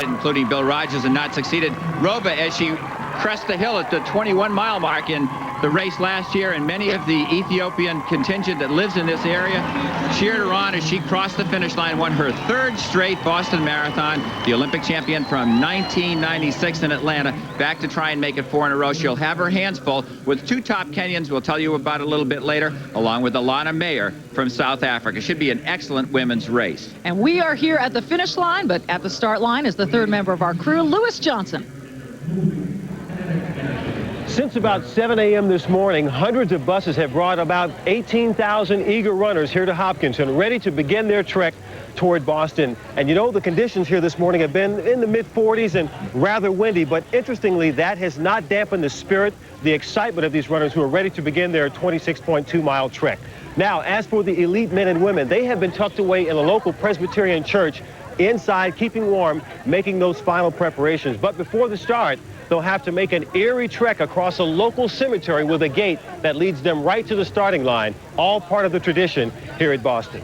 including Bill Rogers, and not succeeded. Roba, as she crests the hill at the 21-mile mark in the race last year, and many of the Ethiopian contingent that lives in this area cheered her on as she crossed the finish line, won her third straight Boston Marathon, the Olympic champion from 1996 in Atlanta, back to try and make it 4 in a row. She'll have her hands full with 2 top Kenyans we'll tell you about a little bit later, along with Alana Mayer from South Africa. Should be an excellent women's race. And we are here at the finish line, but at the start line is the third member of our crew, Lewis Johnson. Since about 7 a.m. this morning, hundreds of buses have brought about 18,000 eager runners here to Hopkinton, ready to begin their trek toward Boston. And you know, the conditions here this morning have been in the mid-40s and rather windy, but interestingly, that has not dampened the spirit, the excitement of these runners who are ready to begin their 26.2-mile trek. Now, as for the elite men and women, they have been tucked away in a local Presbyterian church inside, keeping warm, making those final preparations. But before the start, they'll have to make an eerie trek across a local cemetery with a gate that leads them right to the starting line, all part of the tradition here at Boston.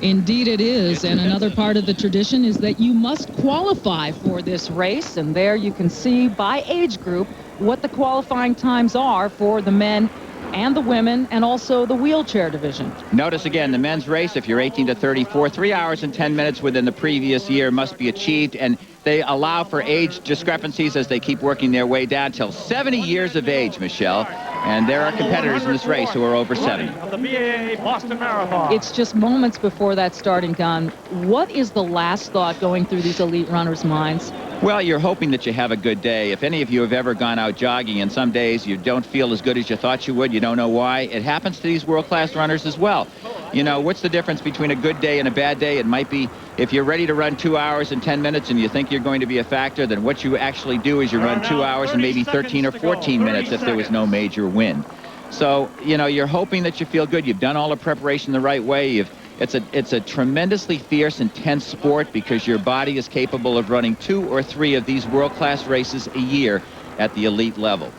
Indeed it is, and another part of the tradition is that you must qualify for this race, and there you can see by age group what the qualifying times are for the men and the women, and also the wheelchair division. Notice again, the men's race, if you're 18 to 34, 3 hours and 10 minutes within the previous year must be achieved, and they allow for age discrepancies as they keep working their way down till 70 years of age, Michelle. And there are competitors in this race who are over 70. The BAA Boston Marathon. It's just moments before that starting gun. What is the last thought going through these elite runners' minds? Well, you're hoping that you have a good day. If any of you have ever gone out jogging and some days you don't feel as good as you thought you would, you don't know why, it happens to these world-class runners as well. You know, what's the difference between a good day and a bad day? It might be if you're ready to run 2 hours and 10 minutes and you think you're going to be a factor, then what you actually do is you run 2 hours and maybe 13 or 14 minutes if there was no major wind. So, you know, you're hoping that you feel good. You've done all the preparation the right way. It's a tremendously fierce, intense sport because your body is capable of running 2 or 3 of these world-class races a year at the elite level.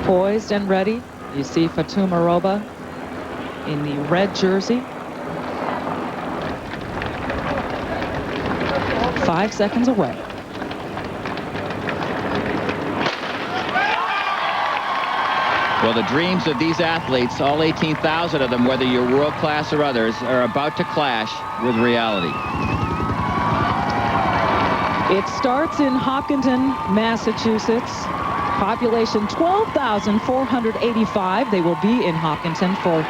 Poised and ready. You see Fatuma Roba in the red jersey. 5 seconds away. Well, the dreams of these athletes, all 18,000 of them, whether you're world-class or others, are about to clash with reality. It starts in Hopkinton, Massachusetts. Population 12,485. They will be in Hopkinton for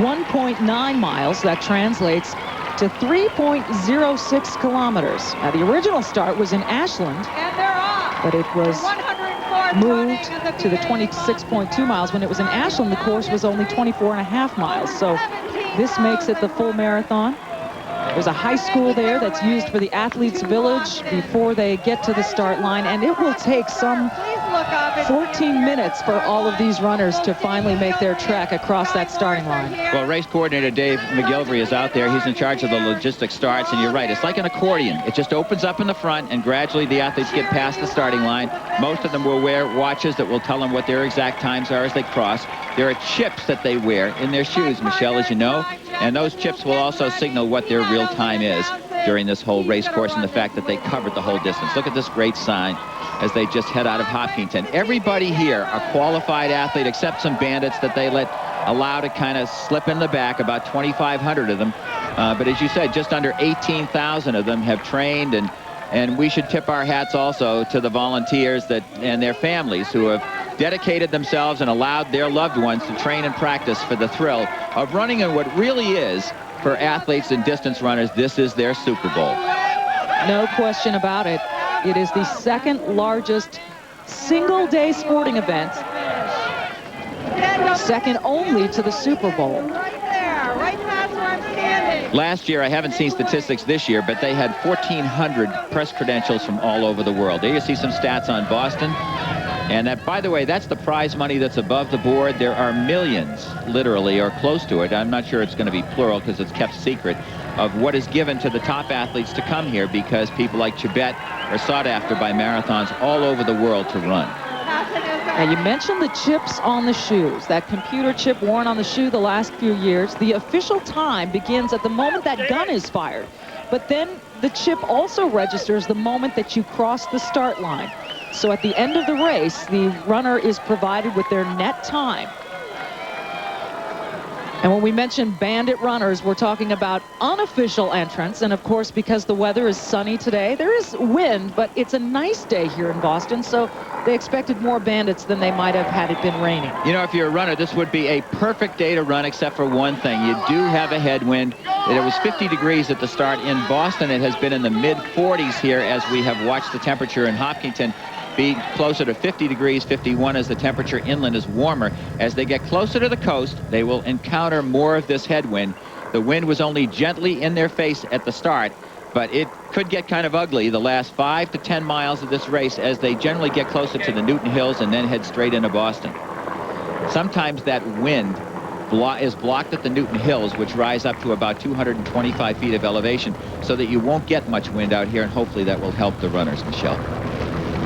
1.9 miles. That translates to 3.06 kilometers. Now, the original start was in Ashland, but it was moved to the 26.2 miles. When it was in Ashland, the course was only 24.5 miles. So this makes it the full marathon. There's a high school there that's used for the athletes' village before they get to the start line, and it will take some 14 minutes for all of these runners to finally make their trek across that starting line. Well, race coordinator Dave McGilvery is out there. He's in charge of the logistics starts, and you're right. It's like an accordion. It just opens up in the front, and gradually the athletes get past the starting line. Most of them will wear watches that will tell them what their exact times are as they cross. There are chips that they wear in their shoes, Michelle, as you know, and those chips will also signal what their real time is during this whole race course and the fact that they covered the whole distance. Look at this great sign as they just head out of Hopkinton. Everybody here are qualified athlete except some bandits that they allow to kind of slip in the back, about 2,500 of them. But as you said, just under 18,000 of them have trained, and we should tip our hats also to the volunteers and their families who have dedicated themselves and allowed their loved ones to train and practice for the thrill of running in what really is, for athletes and distance runners, this is their Super Bowl. No question about it. It is the second largest single-day sporting event, second only to the Super Bowl. Last year, I haven't seen statistics this year, but they had 1,400 press credentials from all over the world. There you see some stats on Boston. And that, by the way, that's the prize money that's above the board. There are millions, literally, or close to it. I'm not sure it's going to be plural because it's kept secret, of what is given to the top athletes to come here because people like Chibet are sought after by marathons all over the world to run. Now, you mentioned the chips on the shoes, that computer chip worn on the shoe the last few years. The official time begins at the moment that gun is fired. but then the chip also registers the moment that you cross the start line. So at the end of the race, the runner is provided with their net time. And when we mention bandit runners, we're talking about unofficial entrants. And of course, because the weather is sunny today, there is wind, but it's a nice day here in Boston. So they expected more bandits than they might have had it been raining. You know, if you're a runner, this would be a perfect day to run, except for one thing. You do have a headwind. It was 50 degrees at the start. In Boston, it has been in the mid-40s here as we have watched the temperature in Hopkinton be closer to 50 degrees, 51 as the temperature inland is warmer. As they get closer to the coast, they will encounter more of this headwind. The wind was only gently in their face at the start, but it could get kind of ugly the last 5 to 10 miles of this race as they generally get closer to the Newton Hills and then head straight into Boston. Sometimes that wind is blocked at the Newton Hills, which rise up to about 225 feet of elevation, so that you won't get much wind out here, and hopefully that will help the runners, Michelle.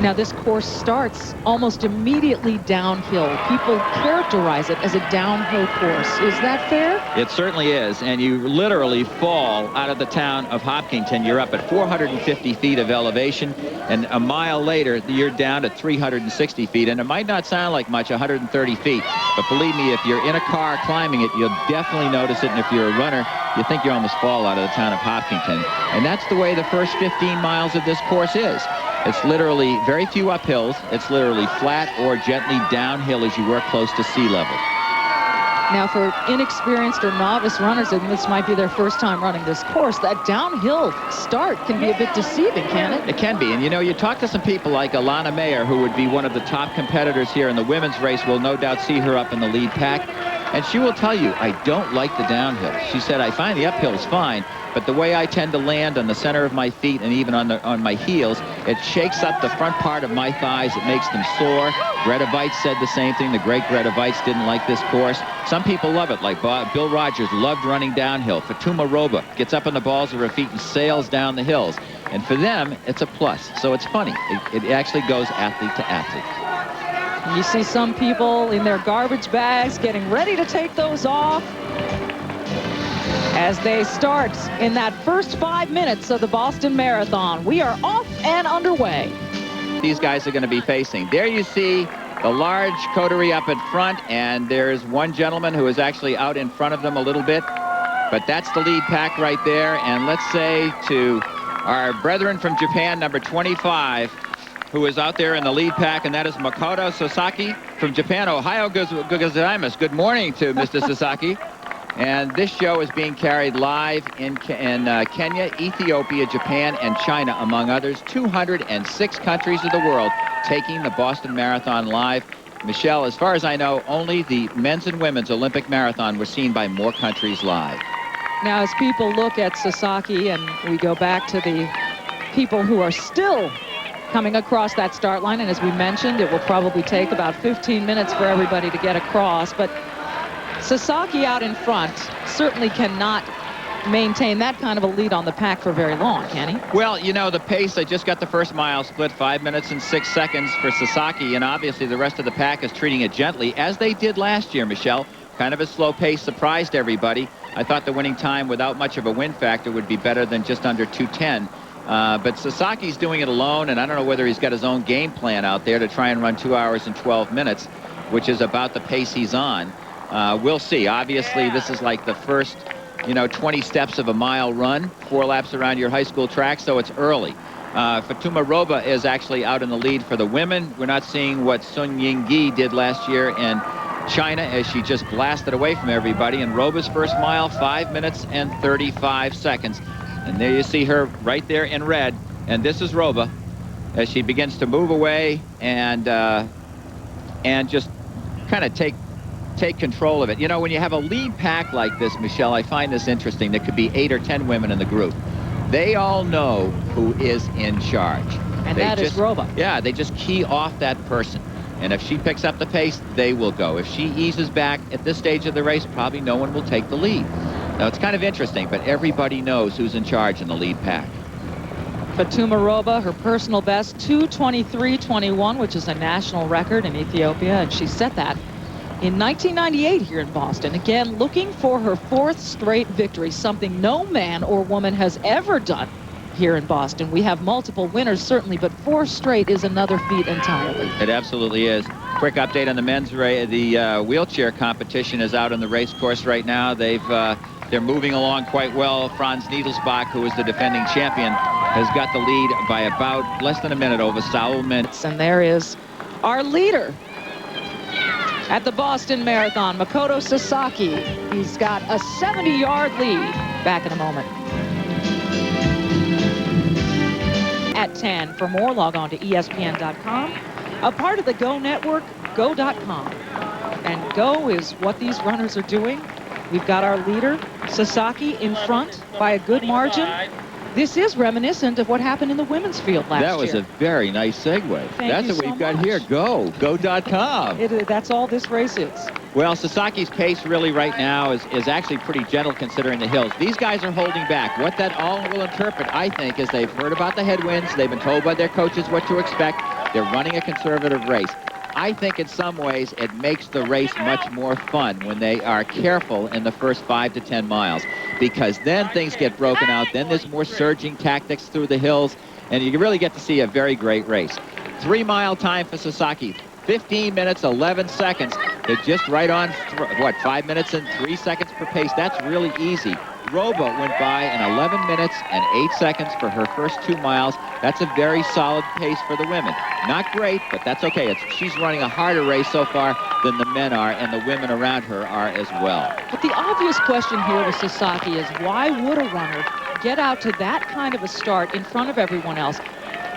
Now, this course starts almost immediately downhill. People characterize it as a downhill course. Is that fair? It certainly is, and you literally fall out of the town of Hopkinton. You're up at 450 feet of elevation, and a mile later, you're down to 360 feet, and it might not sound like much, 130 feet, but believe me, if you're in a car climbing it, you'll definitely notice it, and if you're a runner, you think you almost fall out of the town of Hopkinton. And that's the way the first 15 miles of this course is. It's literally very few uphills. It's literally flat or gently downhill as you work close to sea level. Now, for inexperienced or novice runners, and this might be their first time running this course, that downhill start can be a bit deceiving, can't it? It can be. And, you know, you talk to some people like Alana Mayer, who would be one of the top competitors here in the women's race. We'll no doubt see her up in the lead pack. And she will tell you, I don't like the downhill. She said, I find the uphills fine, but the way I tend to land on the center of my feet and even on my heels, it shakes up the front part of my thighs. It makes them sore. Greta Weitz said the same thing. The great Greta Weitz didn't like this course. Some people love it, like Bill Rogers loved running downhill. Fatuma Roba gets up on the balls of her feet and sails down the hills. And for them, it's a plus. So it's funny. It actually goes athlete to athlete. You see some people in their garbage bags getting ready to take those off as they start in that first 5 minutes of the Boston Marathon. We are off and underway. These guys are going to be facing. There you see the large coterie up in front, and there's one gentleman who is actually out in front of them a little bit. But that's the lead pack right there. And let's say to our brethren from Japan, number 25, who is out there in the lead pack, and that is Makoto Sasaki from Japan. Ohio gozaimasu. Good morning to Mr. Sasaki. And this show is being carried live in Kenya, Ethiopia, Japan, and China, among others. 206 countries of the world taking the Boston Marathon live. Michelle, as far as I know, only the men's and women's Olympic marathon was seen by more countries live. Now, as people look at Sasaki, and we go back to the people who are still coming across that start line, and as we mentioned, it will probably take about 15 minutes for everybody to get across, but Sasaki out in front certainly cannot maintain that kind of a lead on the pack for very long, can he? Well, you know, the pace, I just got the first mile split, 5 minutes and 6 seconds for Sasaki, and obviously the rest of the pack is treating it gently, as they did last year, Michelle. Kind of a slow pace surprised everybody. I thought the winning time without much of a wind factor would be better than just under 2:10. But Sasaki's doing it alone, and I don't know whether he's got his own game plan out there to try and run 2 hours and 12 minutes, which is about the pace he's on. We'll see. Obviously, this is like the first, 20 steps of a mile run, 4 laps around your high school track, so it's early. Fatuma Roba is actually out in the lead for the women. We're not seeing what Sun Yingyi did last year in China as she just blasted away from everybody. And Roba's first mile, 5 minutes and 35 seconds. And there you see her right there in red. And this is Roba as she begins to move away and just kind of take control of it. You know, when you have a lead pack like this, Michelle, I find this interesting. There could be 8 or 10 women in the group. They all know who is in charge. And that is Roba. Yeah, they just key off that person. And if she picks up the pace, they will go. If she eases back at this stage of the race, probably no one will take the lead. Now, it's kind of interesting, but everybody knows who's in charge in the lead pack. Fatuma Roba, her personal best, 2:23:21, which is a national record in Ethiopia, and she set that in 1998 here in Boston. Again, looking for her 4th straight victory, something no man or woman has ever done here in Boston. We have multiple winners, certainly, but 4 straight is another feat entirely. It absolutely is. Quick update on the men's race. The wheelchair competition is out on the race course right now. They're moving along quite well. Franz Niedelsbach, who is the defending champion, has got the lead by about less than a minute over Saul Mintz. And there is our leader at the Boston Marathon, Makoto Sasaki. He's got a 70-yard lead. Back in a moment. At 10. For more, log on to ESPN.com. A part of the Go Network, Go.com. And Go is what these runners are doing. We've got our leader, Sasaki, in front by a good margin. This is reminiscent of what happened in the women's field last year. That was a very nice segue. That's what we've got here. Go.com. That's all this race is. Well, Sasaki's pace really right now is actually pretty gentle considering the hills. These guys are holding back. What that all will interpret, I think, is they've heard about the headwinds. They've been told by their coaches what to expect. They're running a conservative race. I think in some ways it makes the race much more fun when they are careful in the first 5 to 10 miles, because then things get broken out. Then there's more surging tactics through the hills, and you really get to see a very great race. 3-mile time for Sasaki. 15 minutes, 11 seconds. They're just right on, 5 minutes and 3 seconds per pace. That's really easy. Roba went by in 11 minutes and 8 seconds for her first 2 miles. That's a very solid pace for the women. Not great, but that's okay. She's running a harder race so far than the men are, and the women around her are as well. But the obvious question here with Sasaki is, why would a runner get out to that kind of a start in front of everyone else?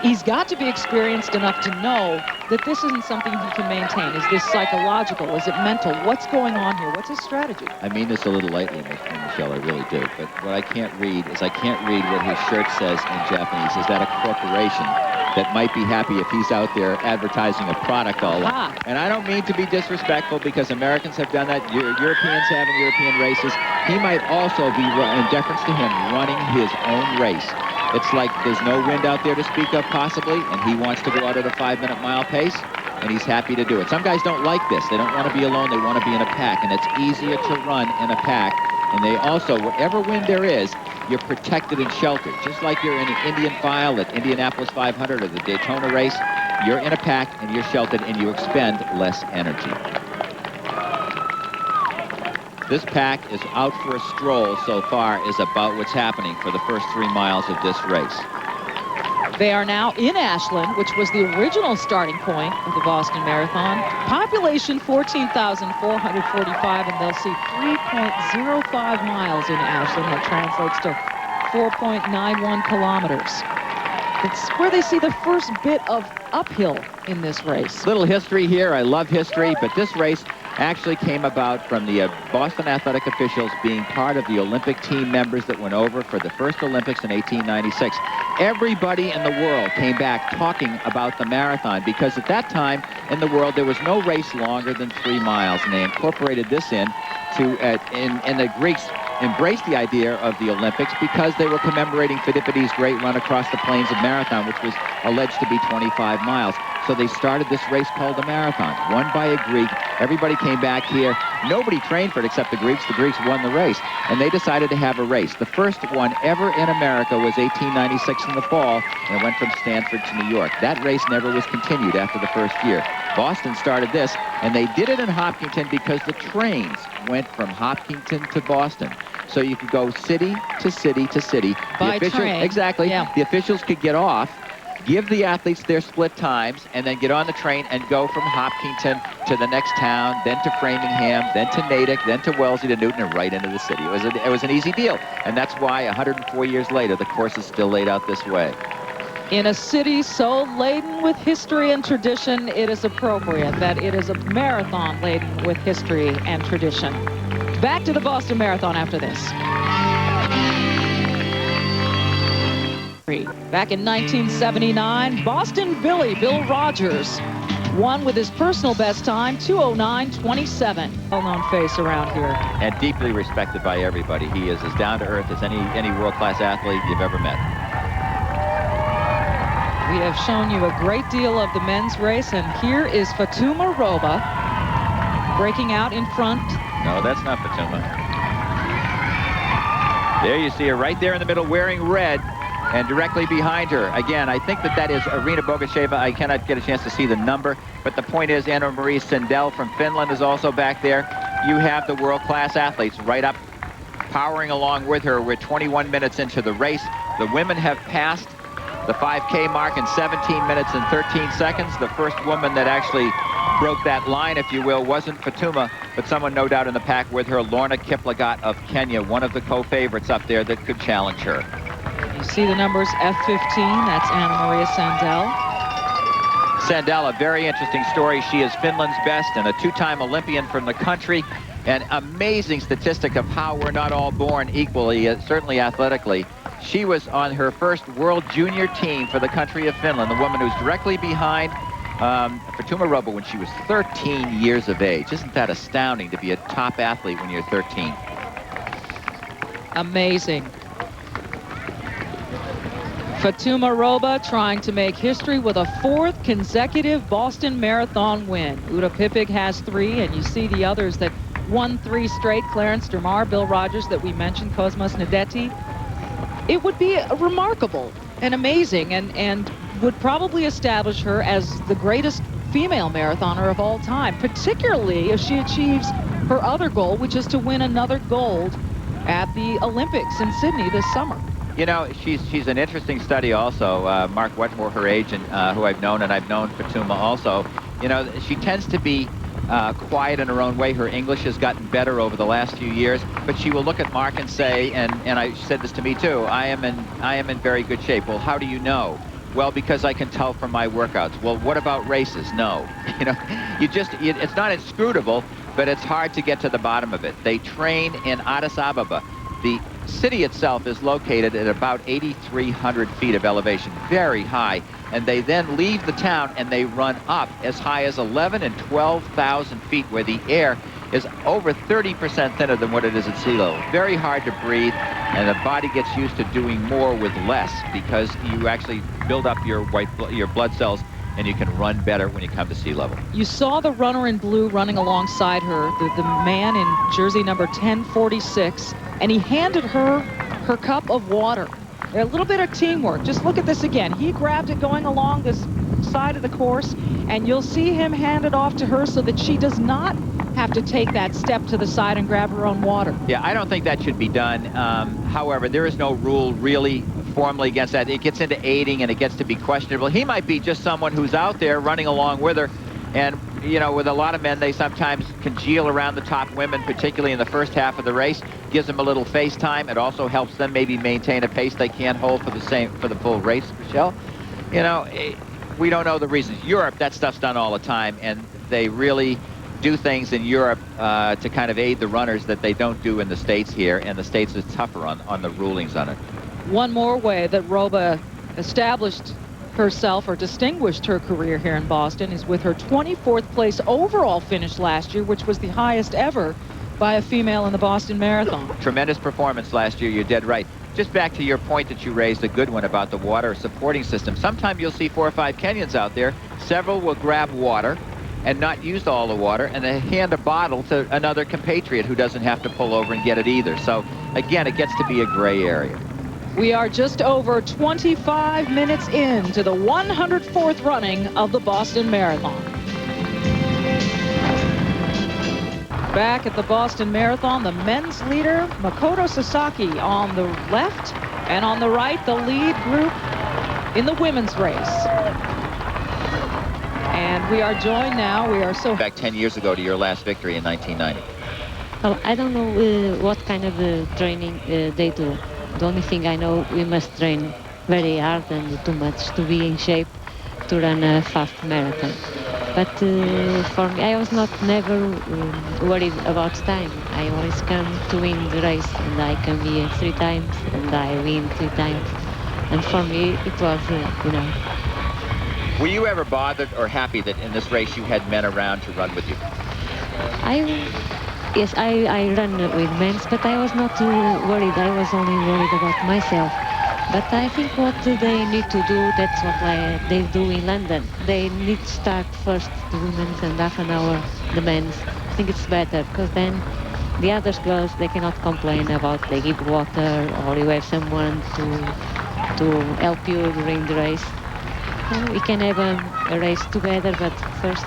He's got to be experienced enough to know that this isn't something he can maintain. Is this psychological? Is it mental? What's going on here? What's his strategy? I mean this a little lightly, Michelle, I really do. But what I can't read is I can't read what his shirt says in Japanese. Is that a corporation that might be happy if he's out there advertising a product all along? And I don't mean to be disrespectful, because Americans have done that. Europeans have in European races. He might also be, in deference to him, running his own race. It's like there's no wind out there to speak of, possibly, and he wants to go out at a 5-minute mile pace, and he's happy to do it. Some guys don't like this. They don't want to be alone. They want to be in a pack, and it's easier to run in a pack. And they also, whatever wind there is, you're protected and sheltered. Just like you're in an Indian file at Indianapolis 500 or the Daytona race, you're in a pack, and you're sheltered, and you expend less energy. This pack is out for a stroll so far, is about what's happening for the first 3 miles of this race. They are now in Ashland, which was the original starting point of the Boston Marathon. Population 14,445, and they'll see 3.05 miles in Ashland. That translates to 4.91 kilometers. It's where they see the first bit of uphill in this race. Little history here. I love history, but this race actually came about from the Boston athletic officials being part of the Olympic team members that went over for the first Olympics in 1896. Everybody in the world came back talking about the marathon, because at that time in the world there was no race longer than 3 miles, and they incorporated this in to and the Greeks embraced the idea of the Olympics because they were commemorating Phidippides' great run across the plains of Marathon, which was alleged to be 25 miles. So they started this race called the Marathon, won by a Greek. Everybody came back here. Nobody trained for it except the Greeks. The Greeks won the race, and they decided to have a race. The first one ever in America was 1896 in the fall, and it went from Stanford to New York. That race never was continued after the first year. Boston started this, and they did it in Hopkinton because the trains went from Hopkinton to Boston. So you could go city to city to city. By train. Exactly. Yeah. The officials could get off, give the athletes their split times, and then get on the train and go from Hopkinton to the next town, then to Framingham, then to Natick, then to Wellesley, to Newton, and right into the city. It was an easy deal, and that's why 104 years later, the course is still laid out this way. In a city so laden with history and tradition, it is appropriate that it is a marathon laden with history and tradition. Back to the Boston Marathon after this. Back in 1979, Boston Billy, Bill Rogers, won with his personal best time, 2:09:27. Well-known face around here. And deeply respected by everybody. He is as down-to-earth as any world-class athlete you've ever met. We have shown you a great deal of the men's race, and here is Fatuma Roba breaking out in front. No, that's not Fatuma. There you see her right there in the middle wearing red, and directly behind her. Again, I think that is Irina Bogacheva. I cannot get a chance to see the number, but the point is Anna-Marie Sendell from Finland is also back there. You have the world-class athletes right up, powering along with her. We're 21 minutes into the race. The women have passed the 5K mark in 17 minutes and 13 seconds. The first woman that actually broke that line, if you will, wasn't Fatuma, but someone no doubt in the pack with her, Lorna Kiplagat of Kenya, one of the co-favorites up there that could challenge her. You see the numbers F15, that's Anna Maria Sandell. Sandell, a very interesting story. She is Finland's best and a two-time Olympian from the country. An amazing statistic of how we're not all born equally, certainly athletically. She was on her first World Junior team for the country of Finland, the woman who's directly behind Fatuma Roba when she was 13 years of age. Isn't that astounding to be a top athlete when you're 13? Amazing. Fatuma Roba trying to make history with a 4th consecutive Boston Marathon win. Uta Pipig has 3, and you see the others that won 3 straight. Clarence Dermar, Bill Rogers that we mentioned, Cosmas Nadeti. It would be remarkable and amazing, and would probably establish her as the greatest female marathoner of all time, particularly if she achieves her other goal, which is to win another gold at the Olympics in Sydney this summer. You know, she's an interesting study also. Mark Wetmore, her agent, who I've known, and I've known Fatuma also. You know, she tends to be quiet in her own way. Her English has gotten better over the last few years, but she will look at Mark and say, and I said this to me too, I am in very good shape. Well, how do you know? Well, because I can tell from my workouts. Well, what about races? No. You know, it's not inscrutable, but it's hard to get to the bottom of it. They train in Addis Ababa. The city itself is located at about 8,300 feet of elevation, very high, and they then leave the town and they run up as high as 11 and 12,000 feet, where the air is over 30% thinner than what it is at sea level. Very hard to breathe, and the body gets used to doing more with less because you actually build up your blood cells, and you can run better when you come to sea level. You saw the runner in blue running alongside her, the man in jersey number 1046, and he handed her her cup of water. A little bit of teamwork. Just look at this again. He grabbed it going along this side of the course, and you'll see him hand it off to her so that she does not have to take that step to the side and grab her own water. Yeah, I don't think that should be done. However, there is no rule really formally against that. It gets into aiding and it gets to be questionable. He might be just someone who's out there running along with her, and you know, with a lot of men, they sometimes congeal around the top women, particularly in the first half of the race. Gives them a little face time. It also helps them maybe maintain a pace they can't hold for the full race, Michelle. You know, we don't know the reasons. Europe, that stuff's done all the time, and they really do things in Europe to kind of aid the runners that they don't do in the States here, and the States is tougher on the rulings on it. One more way that Roba established herself or distinguished her career here in Boston is with her 24th place overall finish last year, which was the highest ever by a female in the Boston Marathon. Tremendous performance last year, you're dead right. Just back to your point that you raised, a good one about the water supporting system. Sometimes you'll see 4 or 5 Kenyans out there. Several will grab water and not use all the water, and they hand a bottle to another compatriot who doesn't have to pull over and get it either. So again, it gets to be a gray area. We are just over 25 minutes into the 104th running of the Boston Marathon. Back at the Boston Marathon, the men's leader, Makoto Sasaki, on the left, and on the right, the lead group in the women's race. And we are joined now, Back 10 years ago to your last victory in 1990. Well, I don't know what kind of training they do. The only thing I know, we must train very hard and too much to be in shape to run a fast marathon. But for me, I was never worried about time. I always come to win the race, and I come here 3 times, and I win 3 times. And for me, it was, you know. Were you ever bothered or happy that in this race you had men around to run with you? Yes, I run with men, but I was not worried. I was only worried about myself. But I think what they need to do, that's what they do in London. They need to start first the women's and half an hour the men's, think it's better, because then the other girls, they cannot complain about they give water or you have someone to help you during the race. We can have a race together, but first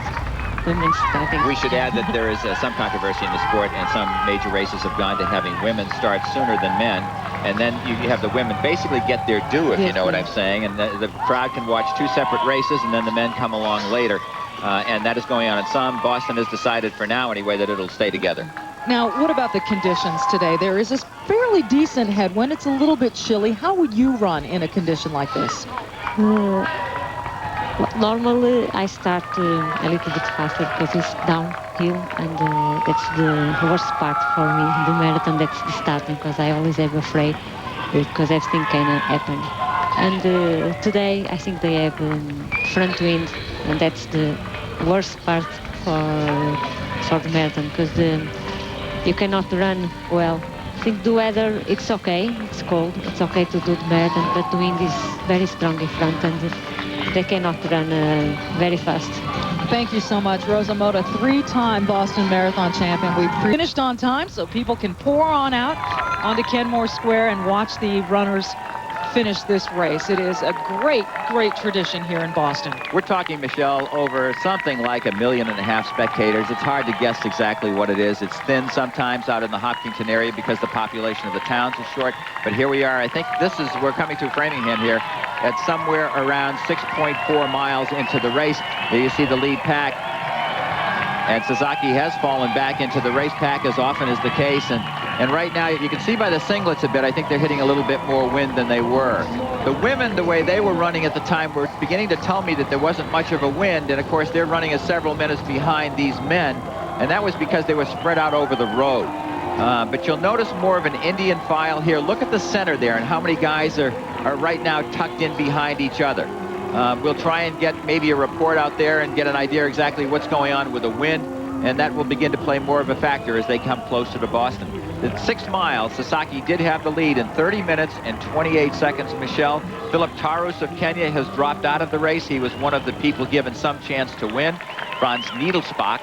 women's starting. We should add that there is some controversy in the sport, and some major races have gone to having women start sooner than men. And then you have the women basically get their due, if you know what I'm saying. And the crowd can watch two separate races, and then the men come along later. And that is going on in some. Boston has decided for now, anyway, that it'll stay together. Now, what about the conditions today? There is this fairly decent headwind. It's a little bit chilly. How would you run in a condition like this? Normally, I start a little bit faster because it's downhill, and that's the worst part for me. The marathon, that's the starting, because I always am afraid because everything can happen. And today, I think they have front wind, and that's the worst part for the marathon, because you cannot run well. I think the weather, it's okay. It's cold. It's okay to do the marathon, but the wind is very strong in front, and they cannot run very fast. Thank you so much, Rosa Mota, 3-time Boston Marathon champion. We finished on time, so people can pour on out onto Kenmore Square and watch the runners finish this race. It is a great, great tradition here in Boston. We're talking, Michelle, over something like 1.5 million spectators. It's hard to guess exactly what it is. It's thin sometimes out in the Hopkinton area because the population of the towns is short. But here we are. I think we're coming through Framingham here at somewhere around 6.4 miles into the race. There you see the lead pack. And Sasaki has fallen back into the race pack, as often is the case. And right now, you can see by the singlets a bit, I think they're hitting a little bit more wind than they were. The women, the way they were running at the time, were beginning to tell me that there wasn't much of a wind. And of course, they're running several minutes behind these men. And that was because they were spread out over the road. But you'll notice more of an Indian file here. Look at the center there and how many guys are right now tucked in behind each other. We'll try and get maybe a report out there and get an idea exactly what's going on with the wind, and that will begin to play more of a factor as they come closer to Boston. At 6 miles, Sasaki did have the lead in 30 minutes and 28 seconds, Michelle. Philip Tarus of Kenya has dropped out of the race. He was one of the people given some chance to win. Franz Niedelspach.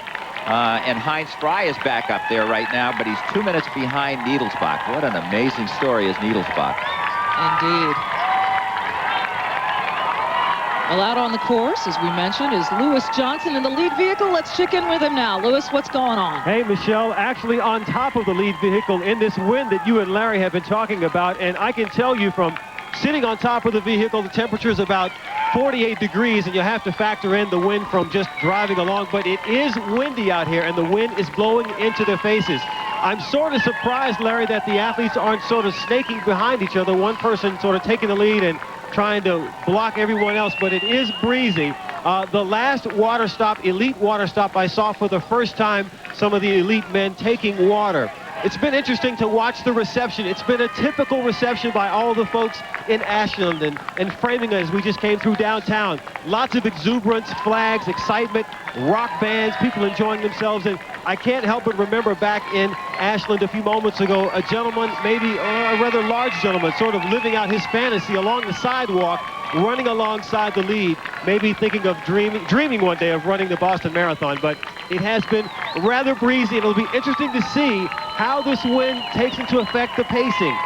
And Heinz Fry is back up there right now, but he's 2 minutes behind Niedelspach. What an amazing story is Niedelspach. Indeed. Well, out on the course, as we mentioned, is Lewis Johnson in the lead vehicle. Let's check in with him now. Lewis, what's going on? Hey, Michelle, actually on top of the lead vehicle in this wind that you and Larry have been talking about, and I can tell you from sitting on top of the vehicle, the temperature is about 48 degrees, and you have to factor in the wind from just driving along, but it is windy out here, and the wind is blowing into their faces. I'm sort of surprised, Larry, that the athletes aren't sort of snaking behind each other, one person sort of taking the lead and trying to block everyone else, but it is breezy. The last water stop, elite water stop, I saw for the first time some of the elite men taking water. It's been interesting to watch the reception. It's been a typical reception by all the folks in Ashland and Framingham as we just came through downtown. Lots of exuberance, flags, excitement, rock bands, people enjoying themselves. And I can't help but remember back in Ashland a few moments ago, a gentleman, maybe a rather large gentleman, sort of living out his fantasy along the sidewalk, running alongside the lead, maybe thinking of dreaming one day of running the Boston Marathon. But it has been rather breezy, and it'll be interesting to see how this wind takes into effect the pacing.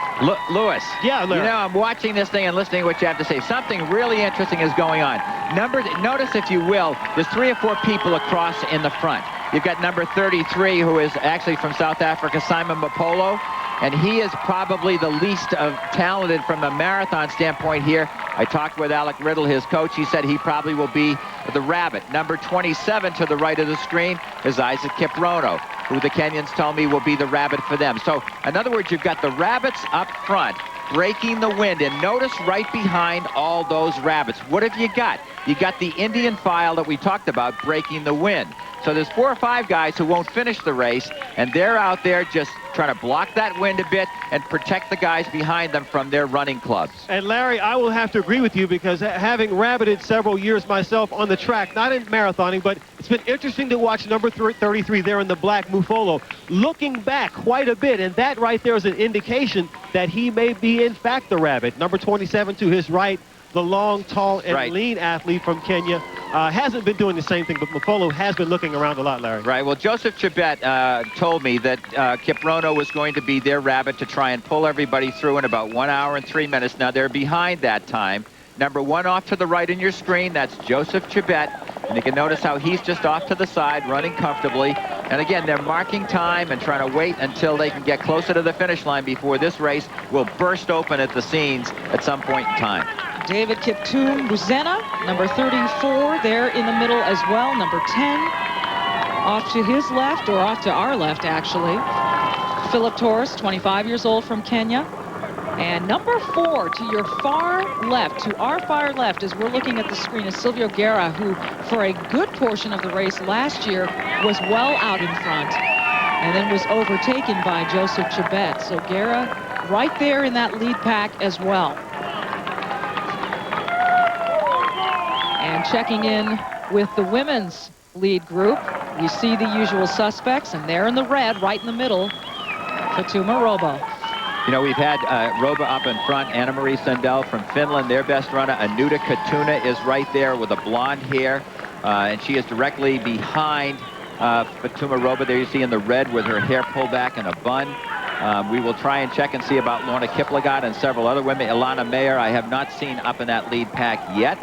Lewis. Yeah, Larry. You know, I'm watching this thing and listening to what you have to say. Something really interesting is going on. Notice, if you will, there's 3 or 4 people across in the front. You've got number 33, who is actually from South Africa, Simon Mapolo, and he is probably the least talented from a marathon standpoint here. I talked with Alec Riddle, his coach. He said he probably will be the rabbit. Number 27 to the right of the screen is Isaac Kiprono, who the Kenyans told me will be the rabbit for them. So, in other words, you've got the rabbits up front breaking the wind, and notice right behind all those rabbits, what have you got? You got the Indian file that we talked about breaking the wind. So there's 4 or 5 guys who won't finish the race, and they're out there just trying to block that wind a bit and protect the guys behind them from their running clubs. And Larry, I will have to agree with you, because having rabbited several years myself on the track, not in marathoning, but it's been interesting to watch number 33 there in the black Mufolo, looking back quite a bit, and that right there is an indication that he may be in fact the rabbit. Number 27 to his right, the long, tall, and lean athlete from Kenya, hasn't been doing the same thing, but Mapolo has been looking around a lot, Larry. Right. Well, Joseph Chibet told me that Kiprono was going to be their rabbit to try and pull everybody through in about 1 hour and 3 minutes. Now, they're behind that time. Number 1 off to the right in your screen, that's Joseph Chibet. And you can notice how he's just off to the side, running comfortably. And again, they're marking time and trying to wait until they can get closer to the finish line before this race will burst open at the seams at some point in time. David Kiptum Buzena, number 34, there in the middle as well. Number 10, off to his left, or off to our left, actually. Philip Torres, 25 years old, from Kenya. And number 4 to your far left, to our far left, as we're looking at the screen, is Silvio Guerra, who for a good portion of the race last year was well out in front and then was overtaken by Joseph Chibet. So Guerra right there in that lead pack as well. And checking in with the women's lead group, we see the usual suspects, and they're in the red right in the middle, Fatuma Robo. You know, we've had Roba up in front, Anna Marie Sundell from Finland, their best runner. Anuta Katuna is right there with a blonde hair, and she is directly behind Fatuma Roba. There you see in the red with her hair pulled back in a bun. We will try and check and see about Lorna Kiplagat and several other women. Ilana Mayer, I have not seen up in that lead pack yet,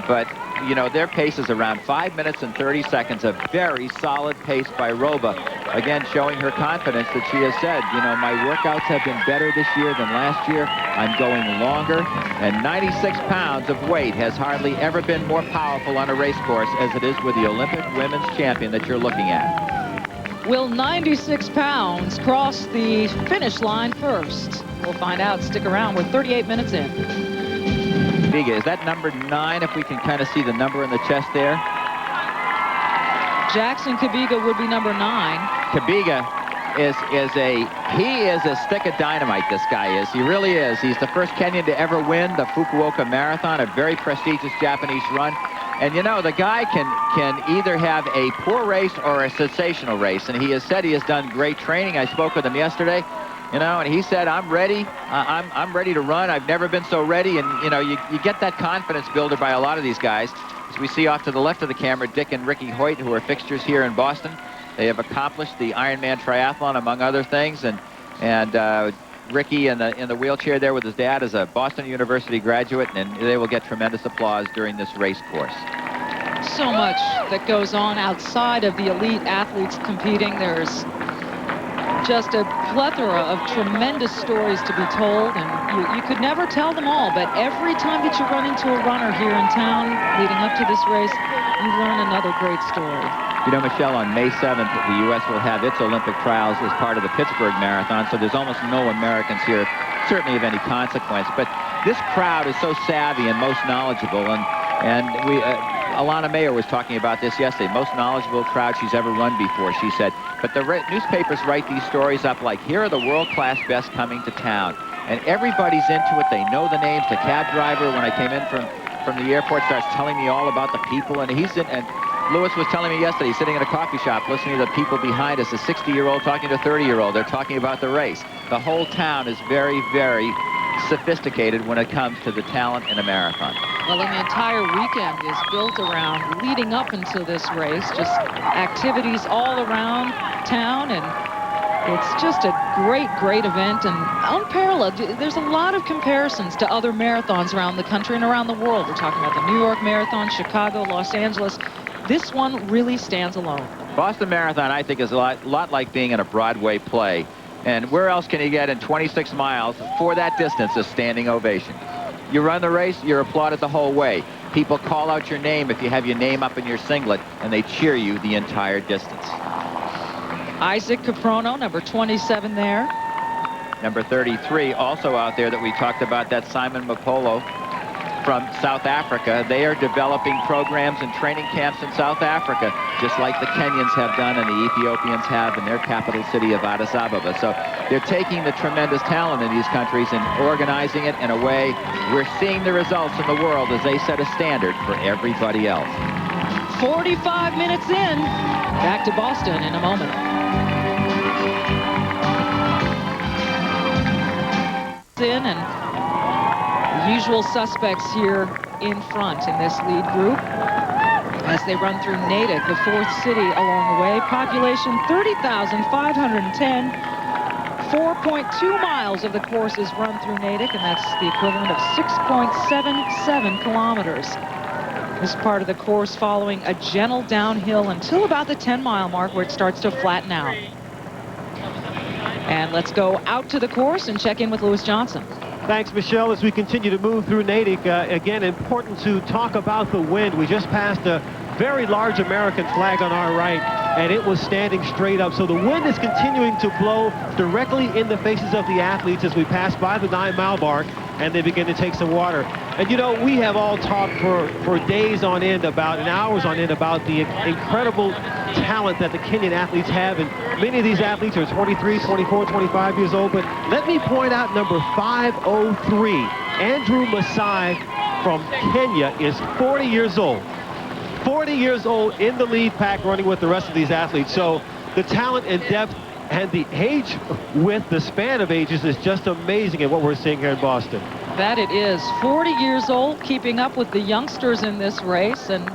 but you know, their pace is around 5 minutes and 30 seconds, a very solid pace by Roba. Again, showing her confidence that she has said, you know, my workouts have been better this year than last year. I'm going longer, and 96 pounds of weight has hardly ever been more powerful on a race course as it is with the Olympic women's champion that you're looking at. Will 96 pounds cross the finish line first? We'll find out. Stick around. We're 38 minutes in. Is that number 9, if we can kind of see the number in the chest there? Jackson Kabiga would be number 9. Kabiga is a stick of dynamite, this guy is. He really is. He's the first Kenyan to ever win the Fukuoka Marathon, a very prestigious Japanese run. And you know, the guy can either have a poor race or a sensational race. And he has said he has done great training. I spoke with him yesterday. You know, and he said, I'm ready. I'm ready to run. I've never been so ready. And, you know, you get that confidence builder by a lot of these guys. As we see off to the left of the camera, Dick and Ricky Hoyt, who are fixtures here in Boston. They have accomplished the Ironman triathlon, among other things. And Ricky in the wheelchair there with his dad is a Boston University graduate, and they will get tremendous applause during this race course. So much that goes on outside of the elite athletes competing. There's just a plethora of tremendous stories to be told, and you could never tell them all, but every time that you run into a runner here in town leading up to this race, you learn another great story. You know, Michelle, on May 7th, the U.S. will have its Olympic trials as part of the Pittsburgh Marathon, so there's almost no Americans here, certainly of any consequence. But this crowd is so savvy and most knowledgeable, and Alana Mayer was talking about this yesterday, most knowledgeable crowd she's ever run before, she said. But the newspapers write these stories up like, here are the world-class best coming to town. And everybody's into it. They know the names. The cab driver, when I came in from the airport, starts telling me all about the people. And Lewis was telling me yesterday, he's sitting in a coffee shop listening to the people behind us, a 60-year-old talking to a 30-year-old. They're talking about the race. The whole town is very, very sophisticated when it comes to the talent in a marathon. Well, and the entire weekend is built around leading up into this race, just activities all around town, and it's just a great, great event and unparalleled. There's a lot of comparisons to other marathons around the country and around the world. We're talking about the New York Marathon, Chicago, Los Angeles. This one really stands alone. Boston Marathon, I think, is a lot like being in a Broadway play. And where else can you get in 26 miles for that distance a standing ovation? You run the race, you're applauded the whole way. People call out your name if you have your name up in your singlet, and they cheer you the entire distance. Isaac Caprono, number 27 there. Number 33, also out there that we talked about, that's Simon Mapolo from South Africa. They are developing programs and training camps in South Africa, just like the Kenyans have done and the Ethiopians have in their capital city of Addis Ababa. So they're taking the tremendous talent in these countries and organizing it in a way we're seeing the results in the world as they set a standard for everybody else. 45 minutes in. Back to Boston in a moment. In and usual suspects here in front in this lead group. as they run through Natick, the fourth city along the way. Population 30,510. 4.2 miles of the course is run through Natick, and that's the equivalent of 6.77 kilometers. This part of the course following a gentle downhill until about the 10-mile mark, where it starts to flatten out. And let's go out to the course and check in with Lewis Johnson. Thanks, Michelle. As we continue to move through Natick, again, important to talk about the wind. We just passed a very large American flag on our right, and it was standing straight up. So the wind is continuing to blow directly in the faces of the athletes as we pass by the 9-mile mark, and they begin to take some water. And, you know, we have all talked for days on end about, and hours on end about the incredible talent that the Kenyan athletes have. And many of these athletes are 23, 24, 25 years old. But let me point out number 503, Andrew Masai from Kenya, is 40 years old. 40 years old in the lead pack, running with the rest of these athletes. So the talent and depth and the age with the span of ages is just amazing at what we're seeing here in Boston. That it is. 40 years old, keeping up with the youngsters in this race. And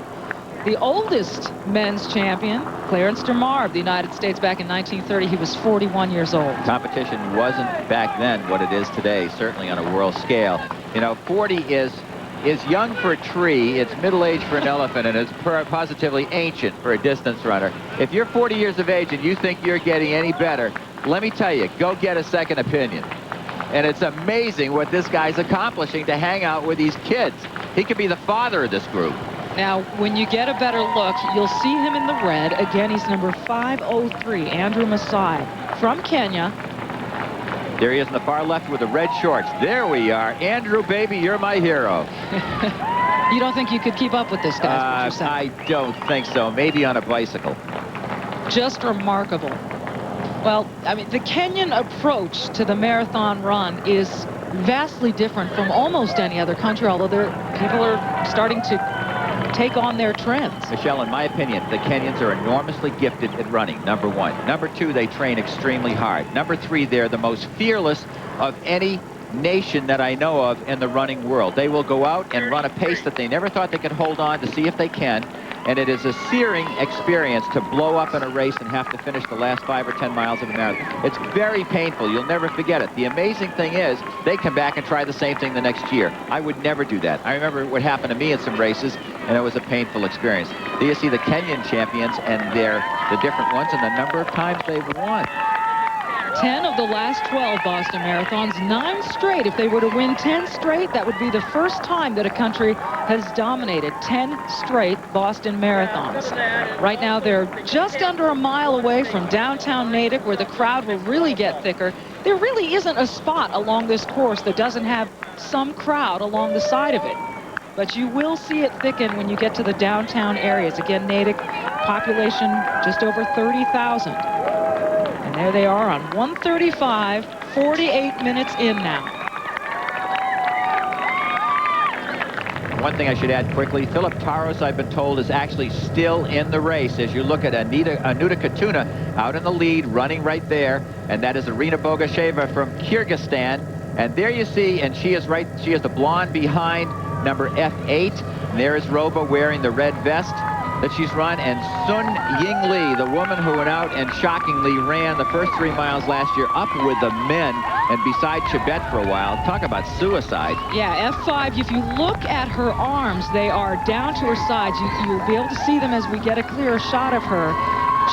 the oldest men's champion, Clarence DeMar of the United States, back in 1930, he was 41 years old. Competition wasn't back then what it is today, certainly on a world scale. You know, 40 is young for a tree, it's middle-aged for an elephant, and it's positively ancient for a distance runner. If you're 40 years of age and you think you're getting any better, let me tell you, go get a second opinion. And it's amazing what this guy's accomplishing to hang out with these kids. He could be the father of this group. Now, when you get a better look, you'll see him in the red. Again, he's number 503, Andrew Masai from Kenya. There he is in the far left with the red shorts. There we are. Andrew, baby, you're my hero. You don't think you could keep up with this guy? I don't think so. Maybe on a bicycle. Just remarkable. Well, I mean, the Kenyan approach to the marathon run is vastly different from almost any other country, although people are starting to take on their trends. Michelle, in my opinion, the Kenyans are enormously gifted at running, number one. Number two, they train extremely hard. Number three, they're the most fearless of any nation that I know of in the running world. They will go out and run a pace that they never thought they could hold on to see if they can. And it is a searing experience to blow up in a race and have to finish the last 5 or 10 miles of a marathon. It's very painful. You'll never forget it. The amazing thing is they come back and try the same thing the next year. I would never do that. I remember what happened to me in some races, and it was a painful experience. Do you see the Kenyan champions and the different ones and the number of times they've won? 10 of the last 12 Boston Marathons, 9 straight. If they were to win 10 straight, that would be the first time that a country has dominated 10 straight Boston Marathons. Right now, they're just under a mile away from downtown Natick, where the crowd will really get thicker. There really isn't a spot along this course that doesn't have some crowd along the side of it. But you will see it thicken when you get to the downtown areas. Again, Natick, population just over 30,000. And there they are on 1:35, 48 minutes in now. One thing I should add quickly, Philip Taros, I've been told, is actually still in the race. As you look at Anuta Katuna out in the lead, running right there, and that is Irina Bogasheva from Kyrgyzstan. And there you see, and she is right, she is the blonde behind number F8. And there is Roba wearing the red vest that she's run, and Sun Ying Lee, the woman who went out and shockingly ran the first 3 miles last year up with the men and beside Chibet for a while. Talk about suicide. Yeah, F5, if you look at her arms, they are down to her sides. You'll be able to see them as we get a clearer shot of her.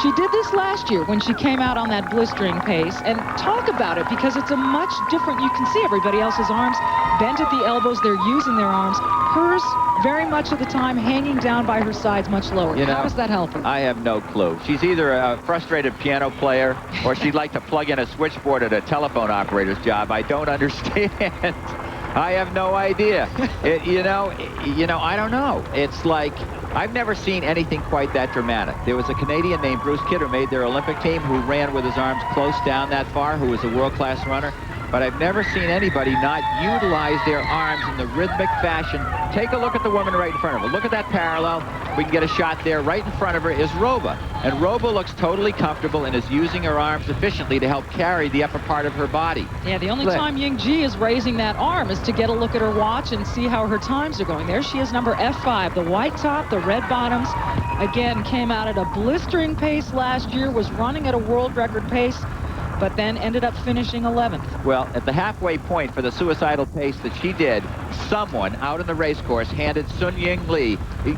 She did this last year when she came out on that blistering pace. And talk about it, because it's a much different, you can see everybody else's arms bent at the elbows. They're using their arms. Hers, very much of the time, hanging down by her sides much lower. You know, how does that help her? I have no clue. She's either a frustrated piano player or she'd like to plug in a switchboard at a telephone operator's job. I don't understand. I have no idea. You know, I don't know. It's like, I've never seen anything quite that dramatic. There was a Canadian named Bruce Kidd who made their Olympic team, who ran with his arms close down that far, who was a world-class runner. but I've never seen anybody not utilize their arms in the rhythmic fashion. Take a look at the woman right in front of her. Look at that parallel. We can get a shot there. Right in front of her is Roba. And Roba looks totally comfortable and is using her arms efficiently to help carry the upper part of her body. Yeah, the only time Ying-Ji is raising that arm is to get a look at her watch and see how her times are going. There she is, number F5, the white top, the red bottoms. Again, came out at a blistering pace last year, was running at a world record pace, but then ended up finishing 11th. Well, at the halfway point for the suicidal pace that she did, someone out in the race course handed Sun Ying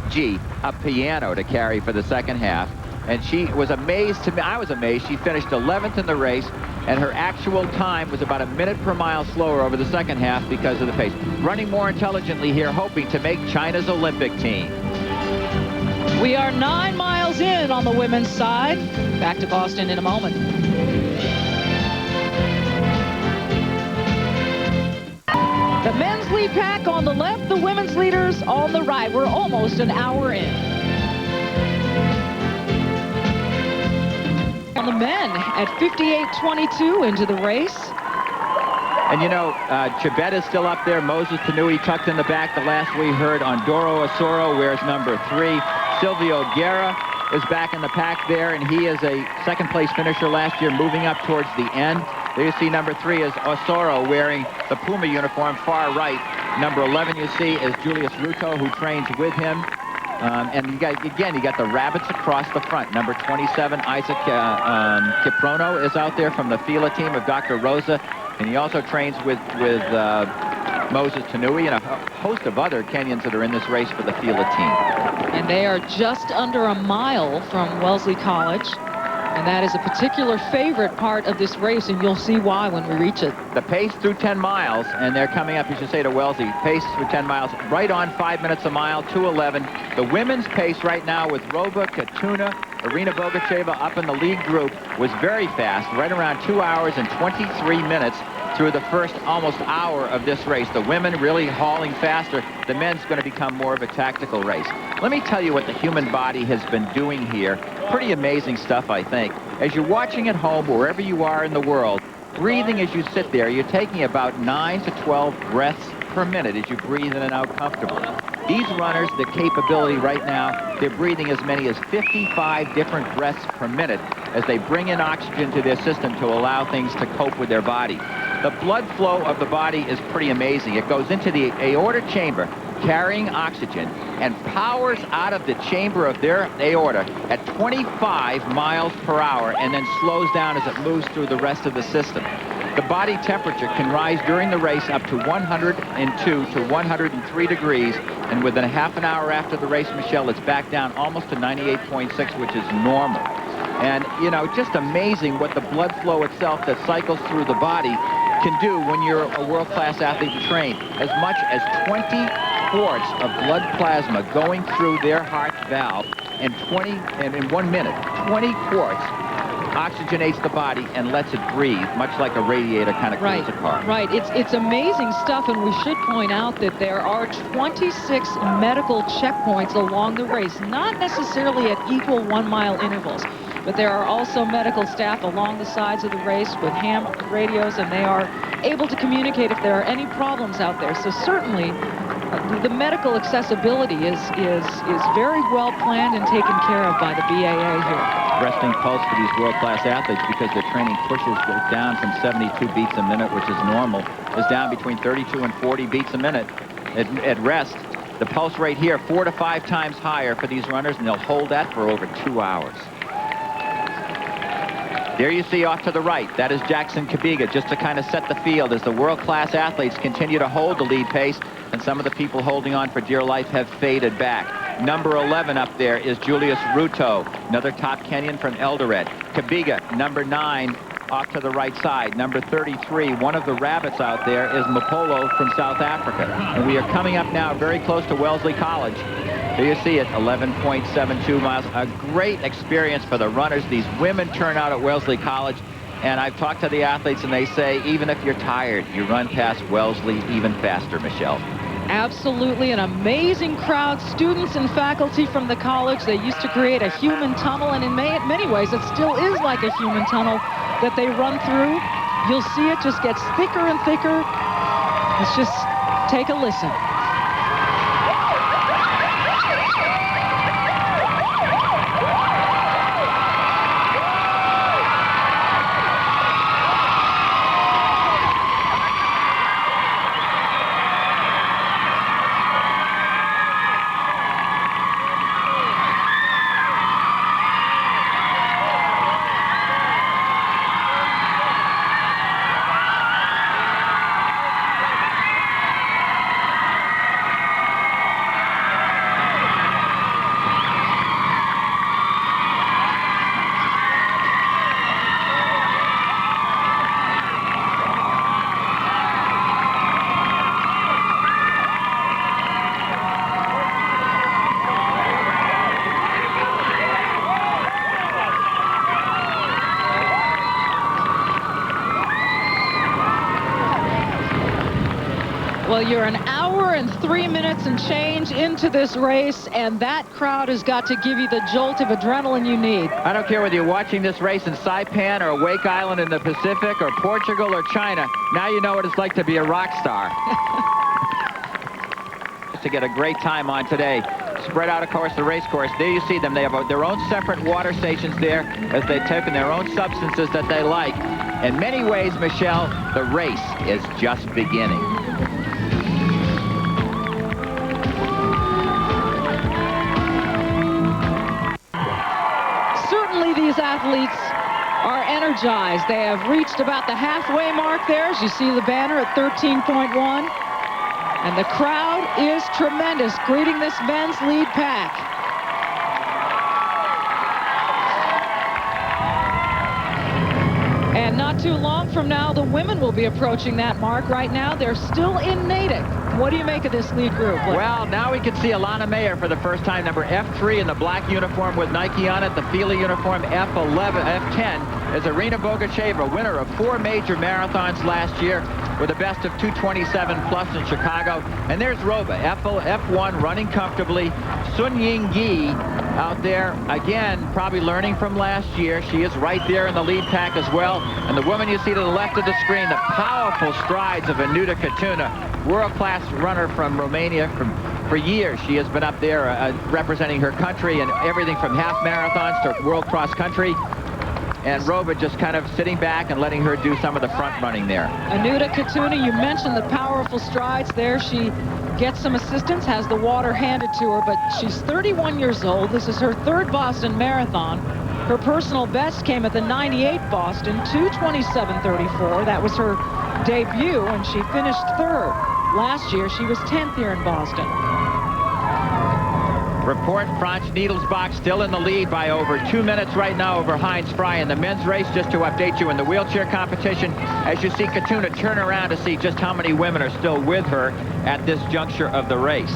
Ji a piano to carry for the second half. And she was amazed to me. I was amazed. She finished 11th in the race, and her actual time was about a minute per mile slower over the second half because of the pace. Running more intelligently here, hoping to make China's Olympic team. We are 9 miles in on the women's side. Back to Boston in a moment. The men's lead pack on the left, the women's leaders on the right. We're almost an hour in. On the men at 58.22 into the race. And you know, Chibet is still up there. Moses Tanui tucked in the back. The last we heard, Ondoro Osoro wears number 3. Silvio Guerra is back in the pack there, and he is a second-place finisher last year, moving up towards the end. There you see number 3 is Osoro wearing the Puma uniform, far right. Number 11 you see is Julius Ruto, who trains with him. And you got the rabbits across the front. Number 27, Isaac Kiprono is out there from the Fila team of Dr. Rosa, and he also trains with Moses Tanui and a host of other Kenyans that are in this race for the Fila team. And they are just under a mile from Wellesley College. And that is a particular favorite part of this race, and you'll see why when we reach it. The pace through 10 miles, and they're coming up, you should say, to Wellesley. Pace through 10 miles, right on 5 minutes a mile, 2:11. The women's pace right now with Roba, Katuna, Irina Bogacheva up in the lead group was very fast, right around 2 hours and 23 minutes through the first almost hour of this race. The women really hauling faster. The men's going to become more of a tactical race. Let me tell you what the human body has been doing here. Pretty amazing stuff, I think. As you're watching at home, wherever you are in the world, breathing as you sit there, you're taking about 9 to 12 breaths per minute as you breathe in and out comfortably. These runners, the capability right now, they're breathing as many as 55 different breaths per minute as they bring in oxygen to their system to allow things to cope with their body. The blood flow of the body is pretty amazing. It goes into the aorta chamber, carrying oxygen, and powers out of the chamber of their aorta at 25 miles per hour and then slows down as it moves through the rest of the system. The body temperature can rise during the race up to 102 to 103 degrees, and within a half an hour after the race, Michelle, it's back down almost to 98.6, which is normal. And, you know, just amazing what the blood flow itself that cycles through the body can do when you're a world-class athlete and trained. As much as 20 quarts of blood plasma going through their heart valve, and in 1 minute, 20 quarts oxygenates the body and lets it breathe, much like a radiator kind of cools a car. Right. It's amazing stuff, and we should point out that there are 26 medical checkpoints along the race, not necessarily at equal 1 mile intervals. But there are also medical staff along the sides of the race with ham radios, and they are able to communicate if there are any problems out there. So certainly, the medical accessibility is very well planned and taken care of by the BAA here. Resting pulse for these world-class athletes, because their training pushes it down from 72 beats a minute, which is normal, is down between 32 and 40 beats a minute at rest. The pulse rate here, 4 to 5 times higher for these runners, and they'll hold that for over 2 hours. There you see off to the right, that is Jackson Kabiga, just to kind of set the field as the world-class athletes continue to hold the lead pace, and some of the people holding on for dear life have faded back. Number 11 up there is Julius Ruto, another top Kenyan from Eldoret. Kabiga, number 9, off to the right side. Number 33, one of the rabbits out there, is Mapolo from South Africa. And we are coming up now very close to Wellesley College. There you see it, 11.72 miles. A great experience for the runners. These women turn out at Wellesley College, and I've talked to the athletes, and they say, even if you're tired, you run past Wellesley even faster, Michelle. Absolutely, an amazing crowd. Students and faculty from the college. They used to create a human tunnel, and in many ways, it still is like a human tunnel that they run through. You'll see it just gets thicker and thicker. Let's just take a listen. Well, you're an hour and 3 minutes and change into this race, and that crowd has got to give you the jolt of adrenaline you need. I don't care whether you're watching this race in Saipan or Wake Island in the Pacific or Portugal or China. Now you know what it's like to be a rock star. Just to get a great time on today. Spread out across the race course. There you see them. They have their own separate water stations there as they've taken their own substances that they like. In many ways, Michelle, the race is just beginning. These athletes are energized. They have reached about the halfway mark there, as you see the banner at 13.1. And the crowd is tremendous, greeting this men's lead pack. And not too long from now, the women will be approaching that mark. Right now, they're still in Natick. What do you make of this lead group? Well, now we can see Alana Mayer for the first time, number F3 in the black uniform with Nike on it. The Fila uniform F10 is Irina Bogacheva, winner of 4 major marathons last year with a best of 2:27 plus in Chicago. And there's Roba, F1, running comfortably. Sun Ying Yi out there, again, probably learning from last year. She is right there in the lead pack as well. And the woman you see to the left of the screen, the powerful strides of Anuta Katuna, world-class runner from Romania. For years, she has been up there representing her country in everything from half marathons to world cross country. And Roba just kind of sitting back and letting her do some of the front running there. Anuta Katuna, you mentioned the powerful strides there. She gets some assistance, has the water handed to her, but she's 31 years old. This is her 3rd Boston Marathon. Her personal best came at the 98 Boston, 2:27:34. That was her debut, and she finished 3rd. Last year, she was 10th here in Boston. Report Franz Niedelsbach still in the lead by over 2 minutes right now over Heinz Frey in the men's race. Just to update you in the wheelchair competition, as you see Katuna turn around to see just how many women are still with her at this juncture of the race.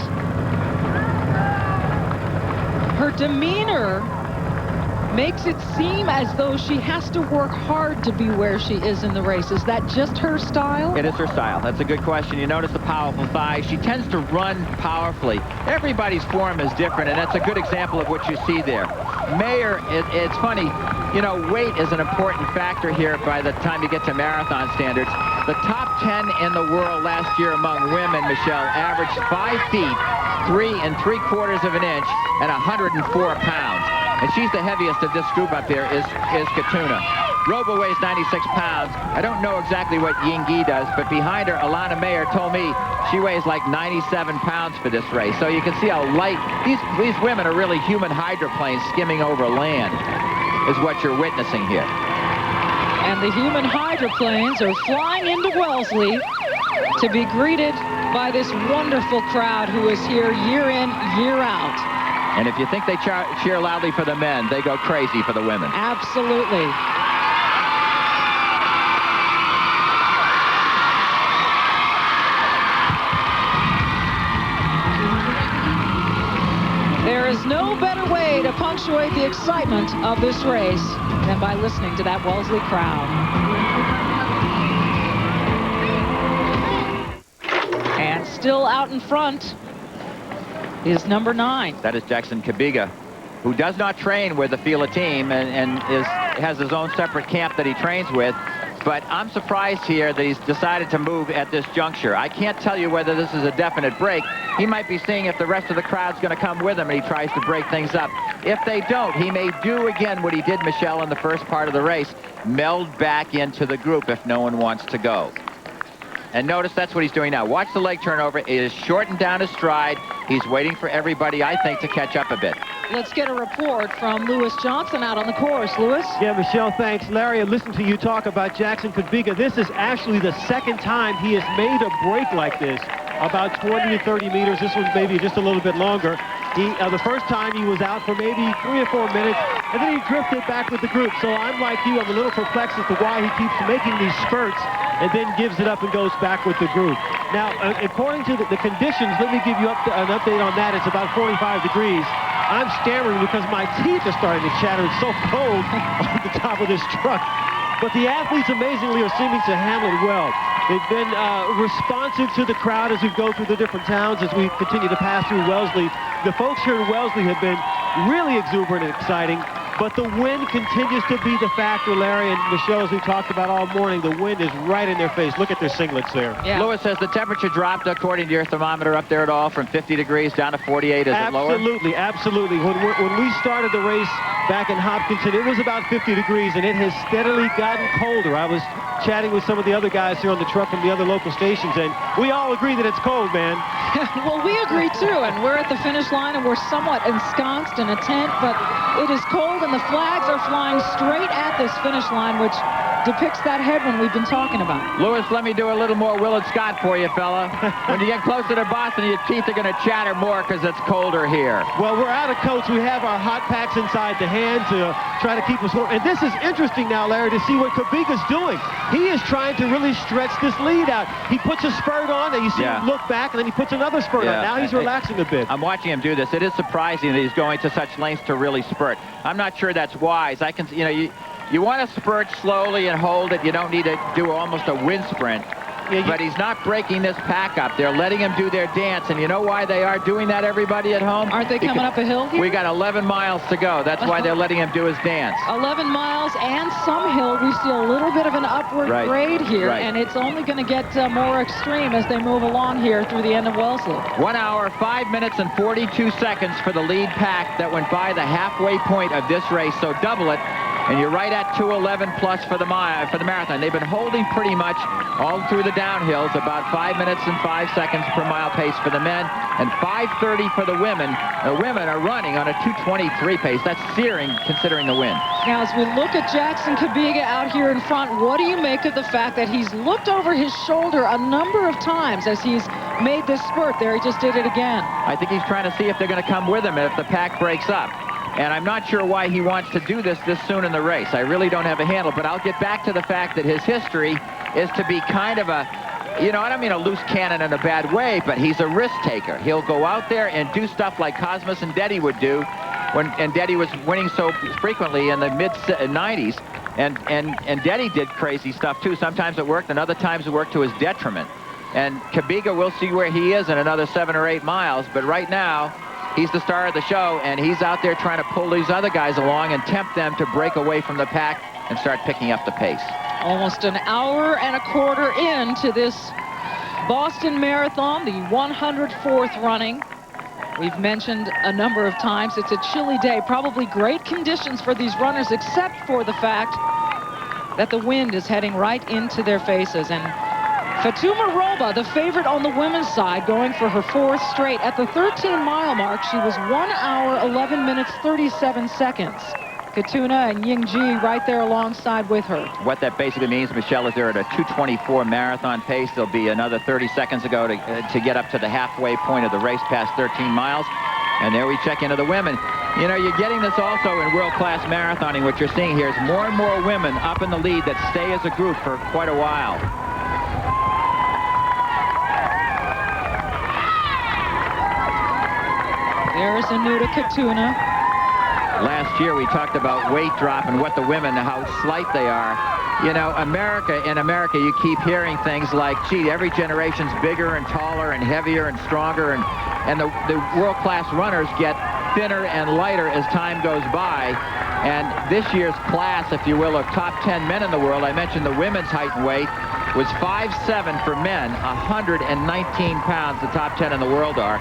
Her demeanor makes it seem as though she has to work hard to be where she is in the race. Is that just her style? It is her style. That's a good question. You notice the powerful thighs. She tends to run powerfully. Everybody's form is different, and that's a good example of what you see there. Mayer, it's funny, you know, weight is an important factor here by the time you get to marathon standards. The top 10 in the world last year among women, Michelle, averaged 5 feet, 3 3/4 of an inch, and 104 pounds. And she's the heaviest of this group up there is Katuna. Roba weighs 96 pounds. I don't know exactly what Yingyi does, but behind her, Alana Mayer told me she weighs like 97 pounds for this race. So you can see how light, these women are really human hydroplanes skimming over land, is what you're witnessing here. And the human hydroplanes are flying into Wellesley to be greeted by this wonderful crowd who is here year in, year out. And if you think they cheer loudly for the men, they go crazy for the women. Absolutely. There is no better way to punctuate the excitement of this race than by listening to that Wellesley crowd. And still out in front is number 9. That is Jackson Kabiga, who does not train with the Fila team and has his own separate camp that he trains with. But I'm surprised here that he's decided to move at this juncture. I can't tell you whether this is a definite break. He might be seeing if the rest of the crowd's going to come with him and he tries to break things up. If they don't, he may do again what he did, Michelle, in the first part of the race, meld back into the group if no one wants to go. And notice that's what he's doing now. Watch the leg turnover. It is shortened down his stride. He's waiting for everybody, I think, to catch up a bit. Let's get a report from Lewis Johnson out on the course. Lewis? Yeah, Michelle, thanks. Larry, I listened to you talk about Jackson Kubica. This is actually the second time he has made a break like this, about 20 to 30 meters. This one's maybe just a little bit longer. The first time he was out for maybe 3 or 4 minutes, and then he drifted back with the group. So I'm like you, I'm a little perplexed as to why he keeps making these spurts and then gives it up and goes back with the group. Now, according to the conditions, let me give you an update on that. It's about 45 degrees. I'm stammering because my teeth are starting to chatter. It's so cold on the top of this truck. But the athletes, amazingly, are seeming to handle it well. They've been responsive to the crowd as we go through the different towns, as we continue to pass through Wellesley. The folks here in Wellesley have been really exuberant and exciting. But the wind continues to be the factor, Larry, and Michelle, as we talked about all morning, the wind is right in their face. Look at their singlets there. Yeah. Lewis says the temperature dropped, according to your thermometer, up there at all, from 50 degrees down to 48. Is it lower? Absolutely, absolutely. When we started the race back in Hopkinton, it was about 50 degrees, and it has steadily gotten colder. I was chatting with some of the other guys here on the truck from the other local stations, and we all agree that it's cold, man. Well, we agree, too, and we're at the finish line, and we're somewhat ensconced in a tent, but it is cold, and the flags are flying straight at this finish line, which depicts that headwind we've been talking about. Lewis, let me do a little more Willard Scott for you, fella. When you get closer to Boston, your teeth are going to chatter more because it's colder here. Well, we're out of coats. We have our hot packs inside the hand to try to keep us warm. And this is interesting now, Larry, to see what Kubica's doing. He is trying to really stretch this lead out. He puts a spurt on, and you see him look back, and then he puts another spurt on. Now he's relaxing a bit. I'm watching him do this. It is surprising that he's going to such lengths to really spurt. I'm not sure that's wise. I can, you want to spurt slowly and hold it. You don't need to do almost a wind sprint. But he's not breaking this pack up. They're letting him do their dance. And you know why they are doing that, everybody at home? Aren't they coming up a hill here? We got 11 miles to go. That's why they're letting him do his dance. 11 miles and some hill. We see a little bit of an upward grade here, and it's only going to get more extreme as they move along here through the end of Wellesley. 1 hour, 5 minutes, and 42 seconds for the lead pack that went by the halfway point of this race. So double it. And you're right at 2:11 plus for the marathon. They've been holding pretty much all through the downhills, about 5 minutes and 5 seconds per mile pace for the men, and 5:30 for the women. The women are running on a 2:23 pace. That's searing, considering the wind. Now, as we look at Jackson Kubica out here in front, what do you make of the fact that he's looked over his shoulder a number of times as he's made this spurt? There, he just did it again. I think he's trying to see if they're going to come with him if the pack breaks up. And I'm not sure why he wants to do this soon in the race. I really don't have a handle, but I'll get back to the fact that his history is to be kind of a, I don't mean a loose cannon in a bad way, but he's a risk taker. He'll go out there and do stuff like Cosmas Ndedi would do when Ndedi was winning so frequently in the mid-90s. And Ndedi did crazy stuff too. Sometimes it worked, and other times it worked to his detriment. And Kubica, we'll see where he is in another 7 or 8 miles, but right now, he's the star of the show, and he's out there trying to pull these other guys along and tempt them to break away from the pack and start picking up the pace. Almost an hour and a quarter into this Boston Marathon, the 104th running. We've mentioned a number of times it's a chilly day, probably great conditions for these runners, except for the fact that the wind is heading right into their faces. And Fatuma Roba, the favorite on the women's side, going for her 4th straight. At the 13-mile mark, she was 1 hour, 11 minutes, 37 seconds. Katuna and Yingji right there alongside with her. What that basically means, Michelle, is they're at a 2:24 marathon pace. There'll be another 30 seconds to go to get up to the halfway point of the race past 13 miles. And there we check into the women. You're getting this also in world-class marathoning. What you're seeing here is more and more women up in the lead that stay as a group for quite a while. There's Anuta Katuna. Last year we talked about weight drop and what the women, how slight they are. In America, you keep hearing things like, gee, every generation's bigger and taller and heavier and stronger, and the world-class runners get thinner and lighter as time goes by. And this year's class, if you will, of top 10 men in the world, I mentioned the women's height and weight, was 5'7" for men, 119 pounds, the top 10 in the world are.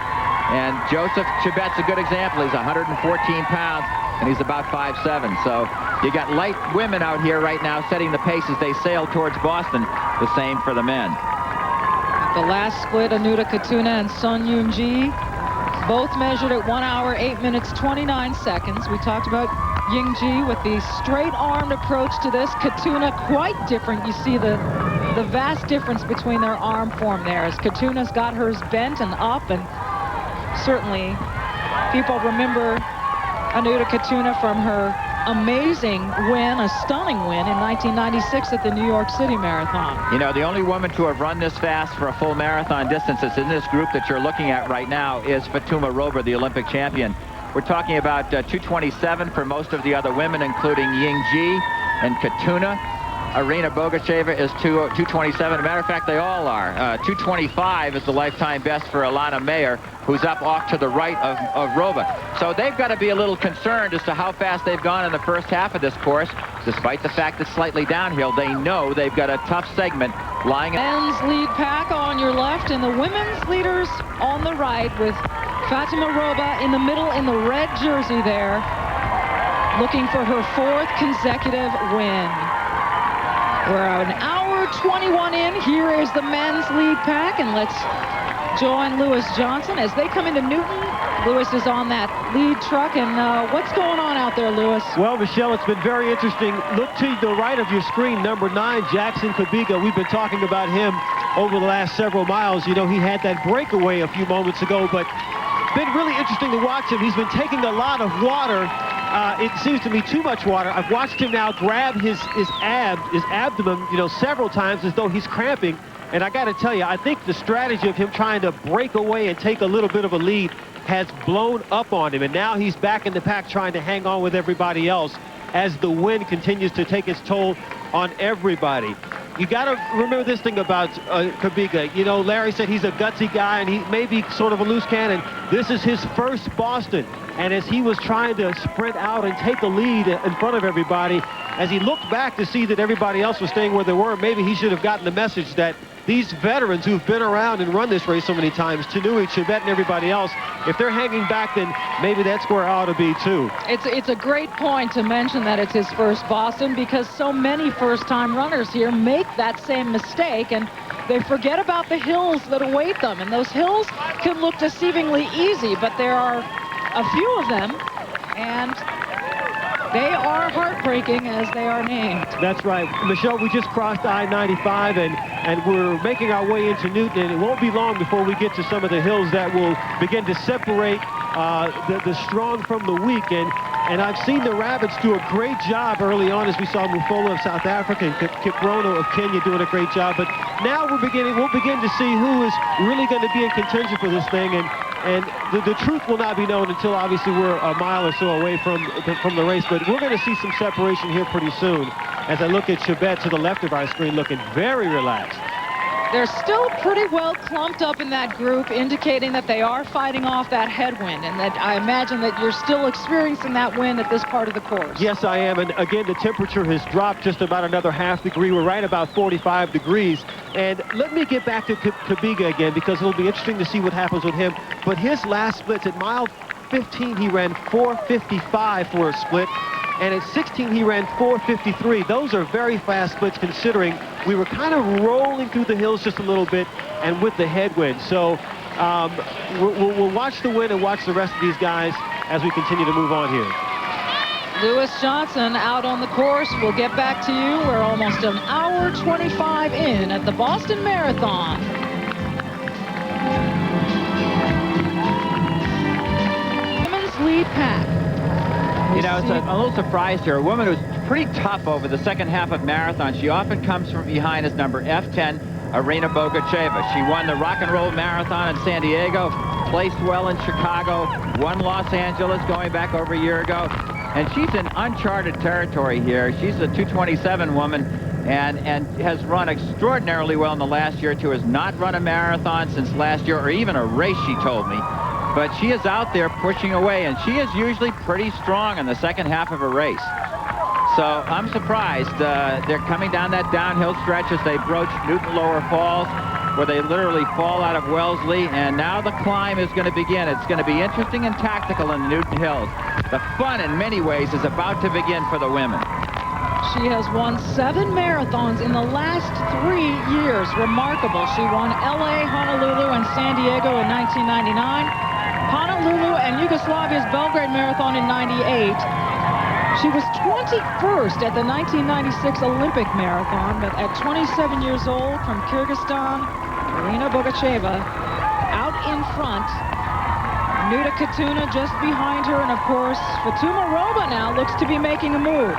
And Joseph Chibet's a good example. He's 114 pounds, and he's about 5'7". So you got light women out here right now setting the pace as they sail towards Boston. The same for the men. The last split, Anuta Katuna and Sun Yoon-ji, both measured at 1 hour, 8 minutes, 29 seconds. We talked about Ying-ji with the straight-armed approach to this. Katuna quite different. You see the vast difference between their arm form there, as Katuna's got hers bent and up, and certainly people remember Anuta Katuna from her amazing win, a stunning win in 1996 at the New York City Marathon. You know, the only woman to have run this fast for a full marathon distance that's in this group that you're looking at right now is Fatuma Rover, the Olympic champion. We're talking about 2:27 for most of the other women, including Ying-ji and Katuna. Irina Bogacheva is 2:27. As a matter of fact, they all are. 2:25 is the lifetime best for Alana Mayer, who's up off to the right of Rova. So they've got to be a little concerned as to how fast they've gone in the first half of this course. Despite the fact it's slightly downhill, they know they've got a tough segment lying. Men's lead pack on your left and the women's leaders on the right, with Fatima Roba in the middle in the red jersey there, looking for her 4th consecutive win. We're an hour 21 in. Here is the men's lead pack, and let's join Lewis Johnson as they come into Newton. Lewis is on that lead truck, and what's going on out there, Lewis? Well, Michelle, it's been very interesting. Look to the right of your screen, number 9, Jackson Kubica. We've been talking about him over the last several miles. You know, he had that breakaway a few moments ago, but it's been really interesting to watch him. He's been taking a lot of water. It seems to me too much water. I've watched him now grab his abdomen, you know, several times as though he's cramping. And I got to tell you, I think the strategy of him trying to break away and take a little bit of a lead has blown up on him. And now he's back in the pack trying to hang on with everybody else as the wind continues to take its toll on everybody. You got to remember this thing about Kubica. You know, Larry said he's a gutsy guy, and he may be sort of a loose cannon. This is his first Boston. And as he was trying to sprint out and take a lead in front of everybody, as he looked back to see that everybody else was staying where they were, maybe he should have gotten the message that these veterans who've been around and run this race so many times, Tanui, Chibet, and everybody else, if they're hanging back, then maybe that's where it ought to be, too. It's a great point to mention that it's his first Boston, because so many first-time runners here make that same mistake, and they forget about the hills that await them. And those hills can look deceivingly easy, but there are a few of them, and they are heartbreaking as they are named. That's right. Michelle, we just crossed I-95, and we're making our way into Newton, and it won't be long before we get to some of the hills that will begin to separate the strong from the weak. And I've seen the Rabbits do a great job early on, as we saw Mufola of South Africa and Kiprono of Kenya doing a great job. But now we'll begin to see who is really going to be in contention for this thing. And the truth will not be known until obviously we're a mile or so away from the race. But we're going to see some separation here pretty soon. As I look at Chibet to the left of our screen, looking very relaxed. They're still pretty well clumped up in that group, indicating that they are fighting off that headwind, and that I imagine that you're still experiencing that wind at this part of the course. Yes, I am. And again, the temperature has dropped just about another ½ degree. We're right about 45 degrees. And let me get back to Kubica again, because it'll be interesting to see what happens with him. But his last splits at mile 15, he ran 4:55 for a split. And at 16, he ran 4:53. Those are very fast splits, considering we were kind of rolling through the hills just a little bit and with the headwind. So we'll watch the wind and watch the rest of these guys as we continue to move on here. Lewis Johnson out on the course. We'll get back to you. We're almost an hour 25 in at the Boston Marathon. Women's lead pack. You know, it's a little surprise here. A woman who's pretty tough over the second half of marathon. She often comes from behind as number F10, Irina Bogacheva. She won the Rock and Roll Marathon in San Diego, placed well in Chicago, won Los Angeles going back over a year ago. And she's in uncharted territory here. She's a 2:27 woman and has run extraordinarily well in the last year or two. Has not run a marathon since last year, or even a race, she told me. but she is out there pushing away, and she is usually pretty strong in the second half of a race. So I'm surprised. They're coming down that downhill stretch as they broach Newton Lower Falls, where they literally fall out of Wellesley, and now the climb is going to begin. It's going to be interesting and tactical in the Newton Hills. The fun, in many ways, is about to begin for the women. She has won 7 marathons in the last 3 years. Remarkable. She won LA, Honolulu, and San Diego in 1999, Honolulu and Yugoslavia's Belgrade Marathon in 98. She was 21st at the 1996 Olympic Marathon, but at 27 years old from Kyrgyzstan, Irina Bogacheva out in front. Nuda Katuna just behind her, and of course, Fatuma Roba now looks to be making a move.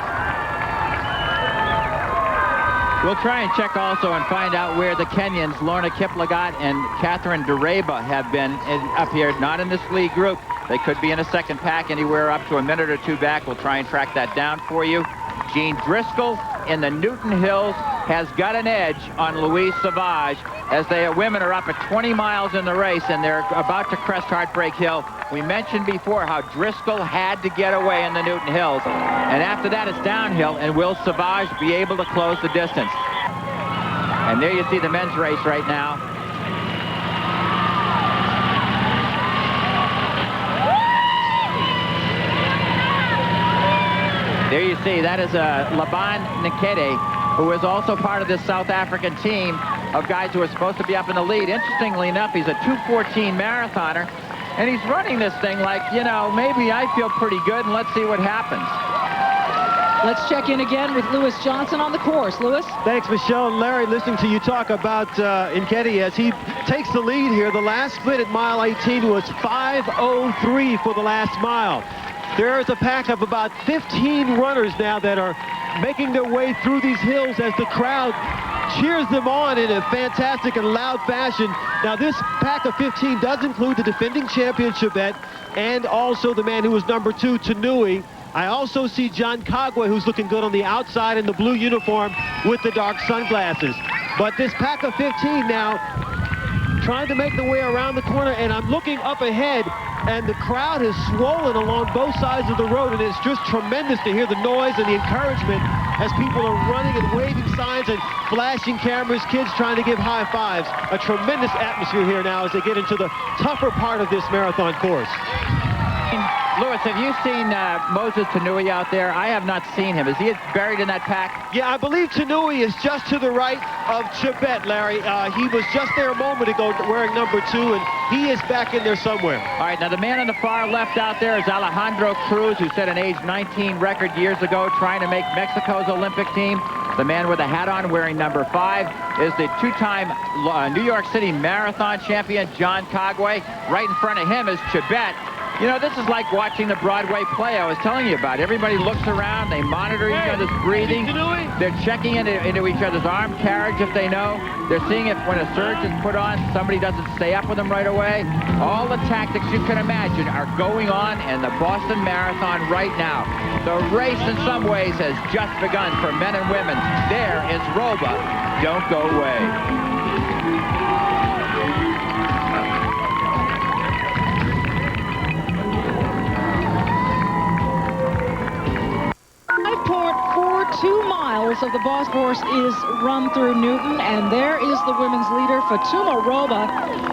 We'll try and check also and find out where the Kenyans, Lorna Kiplagat and Catherine Dureba, have been up here, not in this lead group. They could be in a second pack, anywhere up to a minute or two back. We'll try and track that down for you. Jean Driscoll in the Newton Hills has got an edge on Louise Savage as the women are up at 20 miles in the race, and they're about to crest Heartbreak Hill. We mentioned before how Driscoll had to get away in the Newton Hills, and after that it's downhill, and will Savage be able to close the distance? And there you see the men's race right now. There you see, that is Laban Nkete, who is also part of this South African team of guys who are supposed to be up in the lead. Interestingly enough, he's a 2:14 marathoner, and he's running this thing like, you know, maybe I feel pretty good, and let's see what happens. Let's check in again with Lewis Johnson on the course. Lewis? Thanks, Michelle and Larry. Listening to you talk about Nketi as he takes the lead here. The last split at mile 18 was 5:03 for the last mile. There is a pack of about 15 runners now that are making their way through these hills as the crowd cheers them on in a fantastic and loud fashion. Now, this pack of 15 does include the defending champion, Chebet, and also the man who was number 2, Tanui. I also see John Kagwe, who's looking good on the outside in the blue uniform with the dark sunglasses. But this pack of 15 now trying to make the way around the corner, and I'm looking up ahead, and the crowd has swollen along both sides of the road, and it's just tremendous to hear the noise and the encouragement as people are running and waving signs and flashing cameras, kids trying to give high fives. A tremendous atmosphere here now as they get into the tougher part of this marathon course. Lewis, have you seen Moses Tanui out there? I have not seen him. Is he buried in that pack? Yeah, I believe Tanui is just to the right of Chebet, Larry. He was just there a moment ago wearing number 2, and he is back in there somewhere. All right, now the man on the far left out there is Alejandro Cruz, who set an age 19 record years ago trying to make Mexico's Olympic team. The man with the hat on wearing number 5 is the 2-time New York City Marathon champion, John Kagwe. Right in front of him is Chebet. You know, this is like watching the Broadway play I was telling you about. Everybody looks around, they monitor each other's breathing. They're checking into each other's arm carriage if they know. They're seeing if when a surge is put on, somebody doesn't stay up with them right away. All the tactics you can imagine are going on in the Boston Marathon right now. The race in some ways has just begun for men and women. There is Roba. Don't go away. 2 miles of the Bosphorus is run through Newton, and there is the women's leader, Fatuma Roba,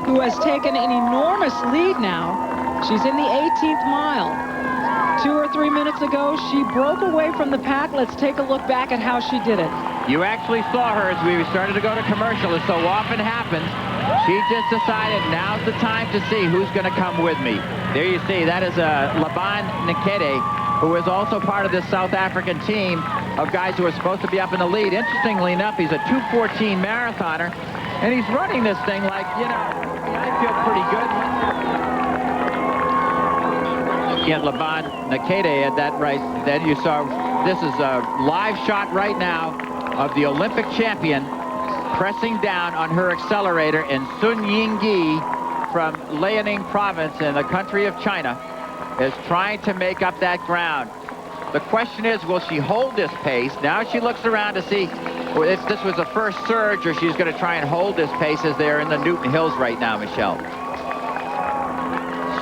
who has taken an enormous lead now. She's in the 18th mile. 2 or 3 minutes ago, she broke away from the pack. Let's take a look back at how she did it. You actually saw her as we started to go to commercial, as so often happens. She just decided now's the time to see who's going to come with me. There you see, that is Laban Nkete, who is also part of this South African team of guys who are supposed to be up in the lead. Interestingly enough, he's a 2:14 marathoner, and he's running this thing like, you know, I feel pretty good. Get Laban Nkete at that race. Then you saw, this is a live shot right now of the Olympic champion pressing down on her accelerator, and Sun Yingyi from Liaoning province in the country of China is trying to make up that ground. The question is, will she hold this pace? Now she looks around to see if this was a first surge, or she's going to try and hold this pace as they're in the Newton Hills right now, Michelle.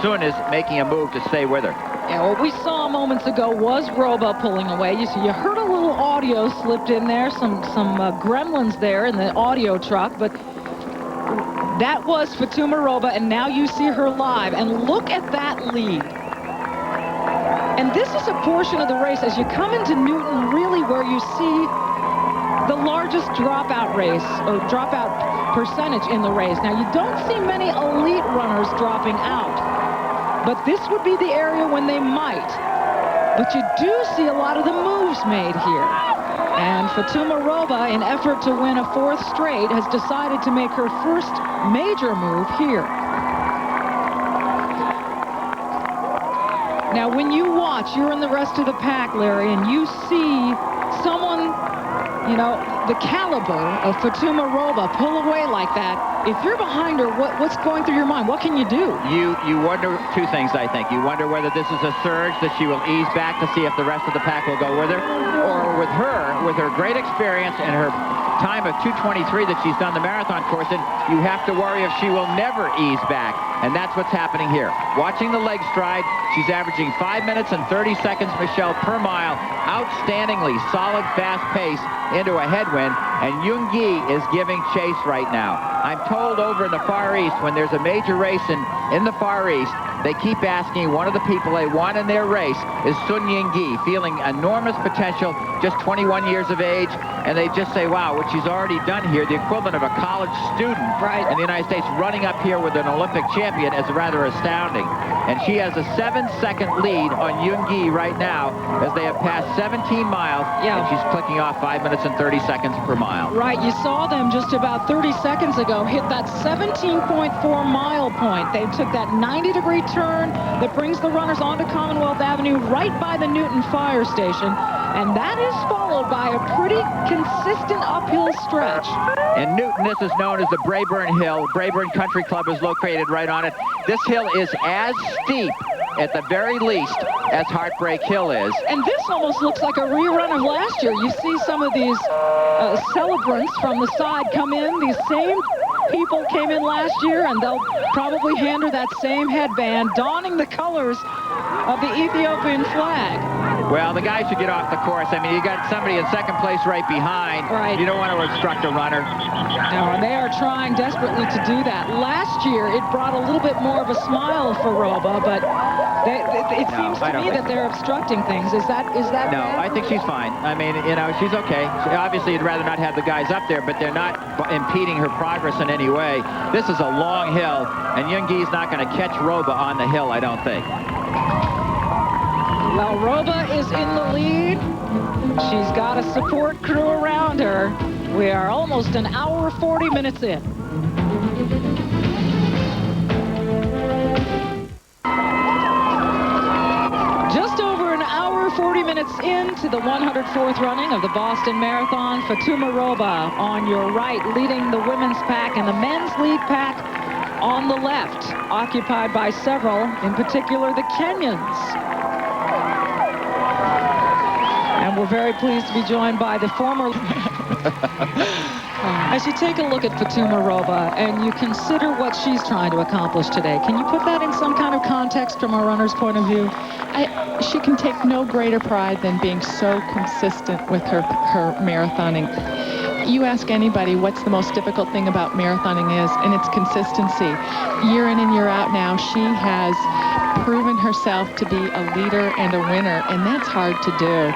Sun is making a move to stay with her. Yeah, what we saw moments ago was Roba pulling away. You heard a little audio slipped in there, some gremlins there in the audio truck, but that was Fatuma Roba, and now you see her live, and look at that lead. And this is a portion of the race as you come into Newton, really where you see the largest dropout race or dropout percentage in the race. Now, you don't see many elite runners dropping out, but this would be the area when they might. But you do see a lot of the moves made here. And Fatuma Roba, in effort to win a fourth straight, has decided to make her first major move here. Now, when you watch, you're in the rest of the pack, Larry, and you see someone, you know, the caliber of Fatuma Roba pull away like that. If you're behind her, what's going through your mind? What can you do? You wonder two things, I think. You wonder whether this is a surge that she will ease back to see if the rest of the pack will go with her, or with her great experience and her time of 2:23 that she's done the marathon course in, you have to worry if she will never ease back. And that's what's happening here. Watching the leg stride, she's averaging 5 minutes and 30 seconds, Michelle, per mile. Outstandingly solid, fast pace into a headwind. And Yoongi is giving chase right now. I'm told over in the Far East, when there's a major race in the Far East, they keep asking one of the people they want in their race is Sun Ying-gi, feeling enormous potential, just 21 years of age, and they just say, wow, what she's already done here, the equivalent of a college student in the United States running up here with an Olympic champion, is rather astounding. And she has a 7-second lead on Yoon-gi right now as they have passed 17 miles, and she's clicking off 5 minutes and 30 seconds per mile. Right, you saw them just about 30 seconds ago hit that 17.4 mile point. They took that 90-degree turn that brings the runners onto Commonwealth Avenue right by the Newton Fire Station, and that is followed by a pretty consistent uphill stretch. In Newton, this is known as the Braeburn Hill. Braeburn Country Club is located right on it. This hill is as steep, at the very least, as Heartbreak Hill is. And this almost looks like a rerun of last year. You see some of these celebrants from the side come in. These same people came in last year, and they'll probably hand her that same headband, donning the colors of the Ethiopian flag. Well, the guy should get off the course. I mean, you got somebody in second place right behind. Right. You don't want to obstruct a runner. No, and they are trying desperately to do that. Last year, it brought a little bit more of a smile for Roba, but it seems to me that they're obstructing things. Is that No, bad? I think she's fine. I mean, you know, she's okay. Obviously, you'd rather not have the guys up there, but they're not impeding her progress in any way. This is a long hill, and Yoongi is not going to catch Roba on the hill, I don't think. Well, Roba is in the lead. She's got a support crew around her. We are almost an hour 40 minutes in. Just over an hour 40 minutes into the 104th running of the Boston Marathon. Fatuma Roba on your right, leading the women's pack, and the men's lead pack on the left, occupied by several, in particular the Kenyans. And we're very pleased to be joined by the former... As you take a look at Fatuma Roba and you consider what she's trying to accomplish today, can you put that in some kind of context from a runner's point of view? She can take no greater pride than being so consistent with her marathoning. You ask anybody what's the most difficult thing about marathoning is, and it's consistency. Year in and year out now, she has proven herself to be a leader and a winner, and that's hard to do.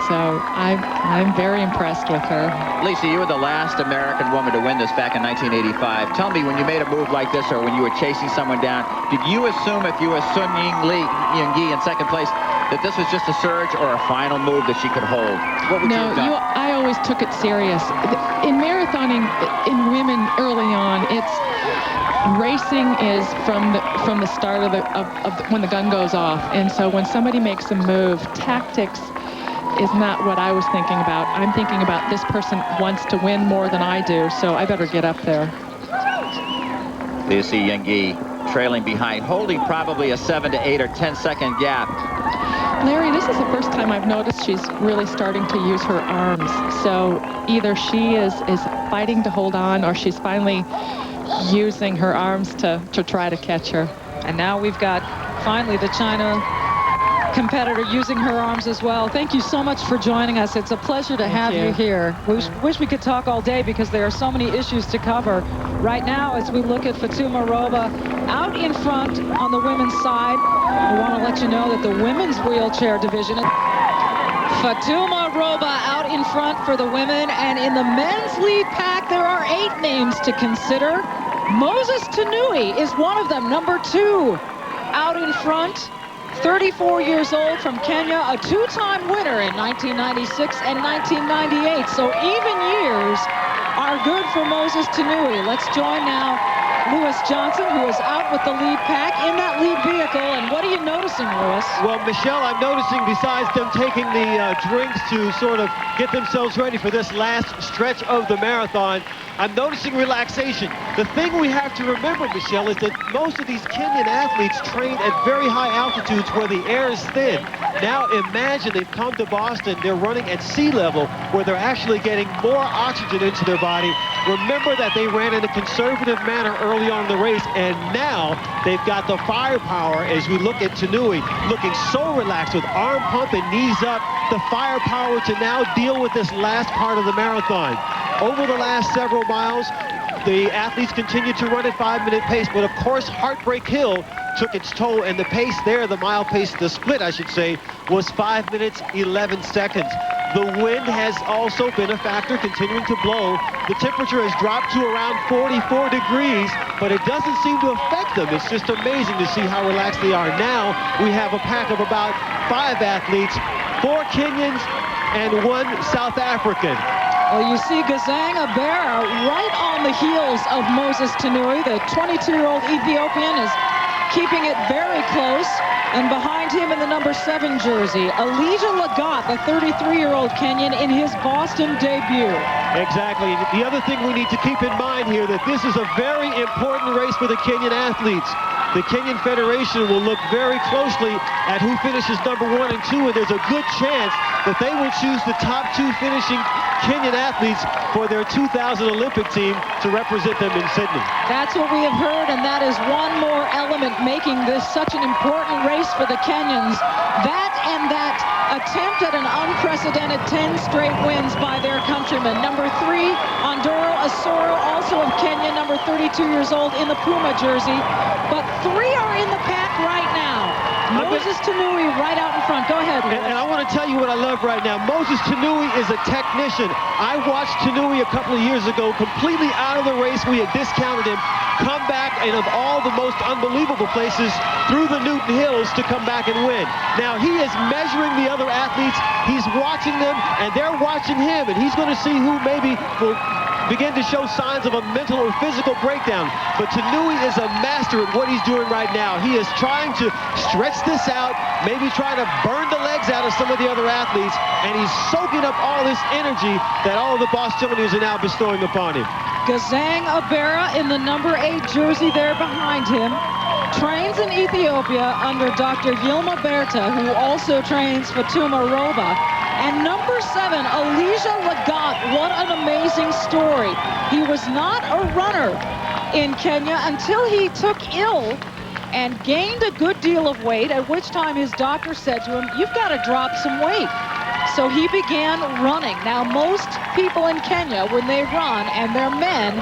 So I'm very impressed with her. Lisa, you were the last American woman to win this back in 1985. Tell me, when you made a move like this, or when you were chasing someone down, did you assume, if you were Sun Ying-gi in second place, that this was just a surge or a final move that she could hold? What would you have done? I always took it serious. In marathoning, in women early on, it's racing is from the start of when the gun goes off. And so when somebody makes a move, tactics is not what I was thinking about. I'm thinking about this person wants to win more than I do, so I better get up there. You see Yoongi trailing behind, holding probably a 7 to 8 or 10-second gap. Larry, this is the first time I've noticed she's really starting to use her arms. So either she is fighting to hold on, or she's finally using her arms to try to catch her. And now we've got finally the China competitor using her arms as well. Thank you so much for joining us. It's a pleasure to have you here. We wish we could talk all day because there are so many issues to cover. Right now, as we look at Fatuma Roba out in front on the women's side, we want to let you know that the women's wheelchair division, Fatuma Roba out in front for the women, and in the men's lead pack, there are 8 names to consider. Moses Tanui is one of them, number 2 out in front. 34 years old from Kenya, a 2-time winner in 1996 and 1998. So even years are good for Moses Tanui. Let's join now Lewis Johnson, who is out with the lead pack in that lead vehicle. And what are you noticing, Lewis? Well, Michelle, I'm noticing besides them taking the drinks to sort of get themselves ready for this last stretch of the marathon, I'm noticing relaxation. The thing we have to remember, Michelle, is that most of these Kenyan athletes train at very high altitudes where the air is thin. Now imagine they've come to Boston, they're running at sea level where they're actually getting more oxygen into their body. Remember that they ran in a conservative manner early on in the race, and now they've got the firepower as we look at Tanui, looking so relaxed with arm pump and knees up, the firepower to now deal with this last part of the marathon. Over the last several miles, the athletes continued to run at 5-minute pace, but of course Heartbreak Hill took its toll, and the pace there, the mile pace, the split I should say, was 5 minutes 11 seconds. The wind has also been a factor, continuing to blow. The temperature has dropped to around 44 degrees, but it doesn't seem to affect them. It's just amazing to see how relaxed they are. Now we have a pack of about 5 athletes, 4 Kenyans and 1 South African. Well, you see Gazang Abera right on the heels of Moses Tanui. The 22-year-old Ethiopian is keeping it very close. And behind him in the number 7 jersey, Elijah Lagat, the 33-year-old Kenyan in his Boston debut. Exactly. The other thing we need to keep in mind here, that this is a very important race for the Kenyan athletes. The Kenyan Federation will look very closely at who finishes number 1 and 2, and there's a good chance that they will choose the top 2 finishing Kenyan athletes for their 2000 Olympic team to represent them in Sydney. That's what we have heard, and that is one more element making this such an important race for the Kenyans. That and that attempt at an unprecedented 10 straight wins by their countrymen. Number 3, Ondoro Asoro, also of Kenya, number 32 years old in the Puma jersey. But 3 are in the pack right now. Moses Tanui right out in front. Go ahead, Lewis. And I want to tell you what I love right now. Moses Tanui is a technician. I watched Tanui a couple of years ago, completely out of the race. We had discounted him. Come back, and of all the most unbelievable places, through the Newton Hills to come back and win. Now, he is measuring the other athletes. He's watching them, and they're watching him, and he's going to see who maybe will begin to show signs of a mental or physical breakdown. But Tanui is a master at what he's doing right now. He is trying to stretch this out, maybe trying to burn the legs out of some of the other athletes, and he's soaking up all this energy that all of the Bostonians are now bestowing upon him. Gazang Abera in the number 8 jersey there behind him. Trains in Ethiopia under Dr. Yilma Berta, who also trains Fatuma Roba. And number 7, Elijah Lagat. What an amazing story. He was not a runner in Kenya until he took ill and gained a good deal of weight, at which time his doctor said to him, "You've got to drop some weight." So he began running. Now, most people in Kenya, when they run, and they're men,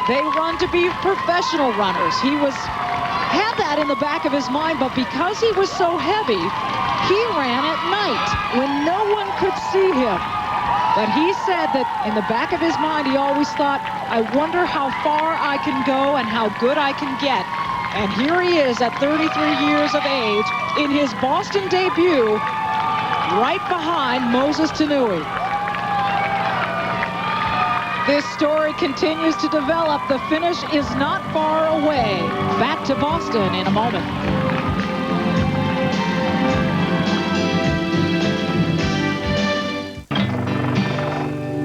they run to be professional runners. He had that in the back of his mind, but because he was so heavy, he ran at night when no one could see him. But he said that in the back of his mind, he always thought, I wonder how far I can go and how good I can get. And here he is at 33 years of age in his Boston debut, right behind Moses Tanui. This story continues to develop. The finish is not far away. Back to Boston in a moment.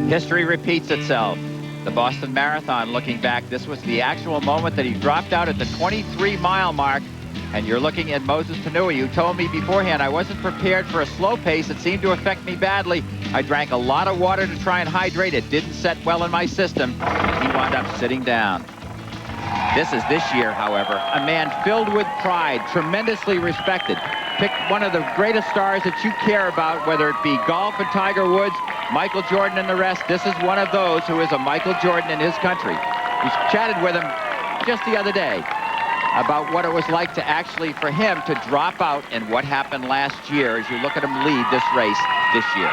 History repeats itself. The Boston Marathon, looking back, this was the actual moment that he dropped out at the 23-mile mark. And you're looking at Moses Tanui, who told me beforehand I wasn't prepared for a slow pace. It seemed to affect me badly. I drank a lot of water to try and hydrate. It didn't set well in my system. He wound up sitting down. This is this year, however, a man filled with pride, tremendously respected. Pick one of the greatest stars that you care about, whether it be golf and Tiger Woods, Michael Jordan and the rest. This is one of those who is a Michael Jordan in his country. We chatted with him just the other day about what it was like to actually, for him to drop out and what happened last year as you look at him lead this race this year.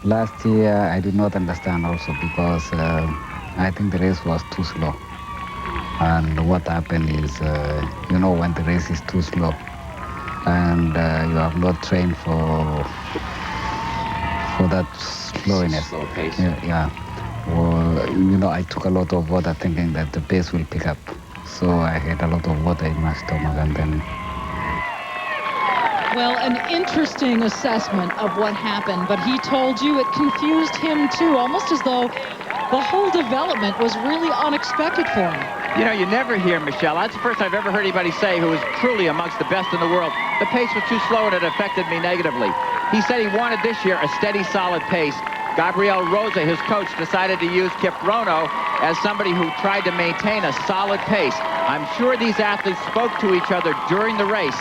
Last year, I did not understand also because I think the race was too slow. And what happened is, you know, when the race is too slow and you have not trained for that slowiness. Slow pace. Yeah. Well, you know, I took a lot of water thinking that the pace will pick up. So I had a lot of water in my stomach, and then... Well, an interesting assessment of what happened, but he told you it confused him too, almost as though the whole development was really unexpected for him. You know, you never hear, Michelle, that's the first I've ever heard anybody say who is truly amongst the best in the world, the pace was too slow and it affected me negatively. He said he wanted this year a steady, solid pace. Gabriel Rosa, his coach, decided to use Kiprono as somebody who tried to maintain a solid pace. I'm sure these athletes spoke to each other during the race.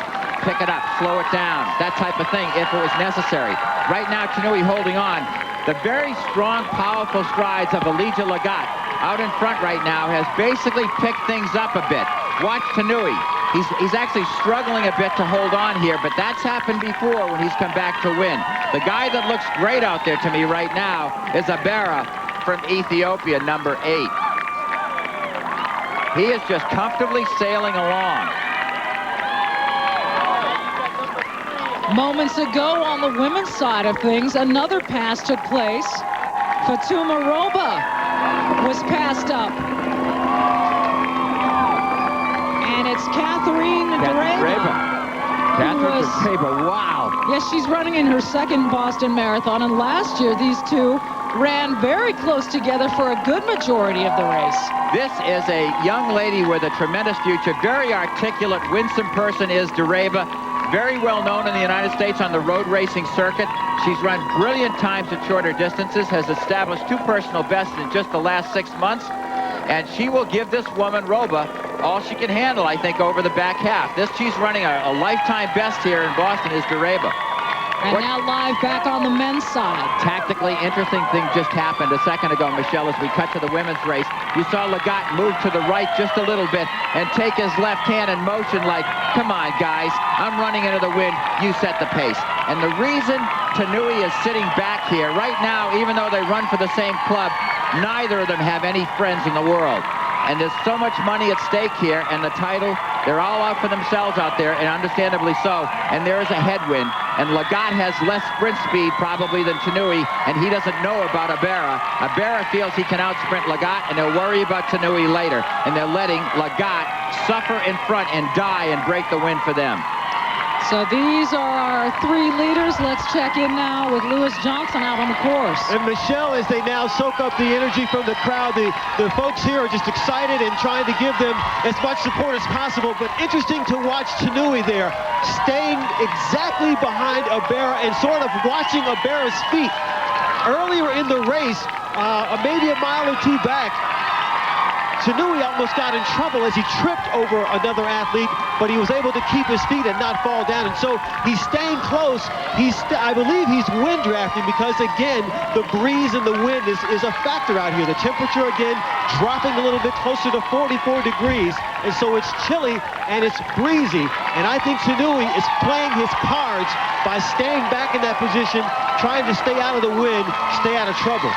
Pick it up, slow it down, that type of thing if it was necessary. Right now, Tanui holding on. The very strong, powerful strides of Elijah Lagat out in front right now has basically picked things up a bit. Watch Tanui. He's actually struggling a bit to hold on here, but that's happened before when he's come back to win. The guy that looks great out there to me right now is Abera from Ethiopia, number 8. He is just comfortably sailing along. Moments ago on the women's side of things, another pass took place. Fatuma Roba was passed up. And it's Catherine Dreba. Catherine Dreba, wow. Yes, she's running in her second Boston Marathon, and last year these two ran very close together for a good majority of the race. This is a young lady with a tremendous future, very articulate, winsome person is Dreba. Very well known in the United States on the road racing circuit. She's run brilliant times at shorter distances, has established 2 personal bests in just the last 6 months, and she will give this woman, Roba, all she can handle, I think, over the back half. She's running a lifetime best here in Boston is Dreba. And now live back on the men's side. Tactically interesting thing just happened a second ago, Michelle, as we cut to the women's race. You saw Lagat move to the right just a little bit and take his left hand in motion like, come on, guys, I'm running into the wind, you set the pace. And the reason Tanui is sitting back here right now, even though they run for the same club, neither of them have any friends in the world. And there's so much money at stake here, and the title, they're all out for themselves out there, and understandably so. And there is a headwind, and Lagat has less sprint speed probably than Tanui, and he doesn't know about Abera. Abera feels he can outsprint Lagat, and they'll worry about Tanui later. And they're letting Lagat suffer in front and die and break the win for them. So these are our 3 leaders. Let's check in now with Lewis Johnson out on the course. And Michelle, as they now soak up the energy from the crowd, the folks here are just excited and trying to give them as much support as possible. But interesting to watch Tanui there, staying exactly behind Abera and sort of watching Abera's feet. Earlier in the race, maybe a mile or 2 back, Tanui almost got in trouble as he tripped over another athlete, but he was able to keep his feet and not fall down. And so he's staying close. I believe he's wind drafting because, again, the breeze and the wind is a factor out here. The temperature, again, dropping a little bit closer to 44 degrees. And so it's chilly and it's breezy. And I think Tanui is playing his cards by staying back in that position, trying to stay out of the wind, stay out of trouble.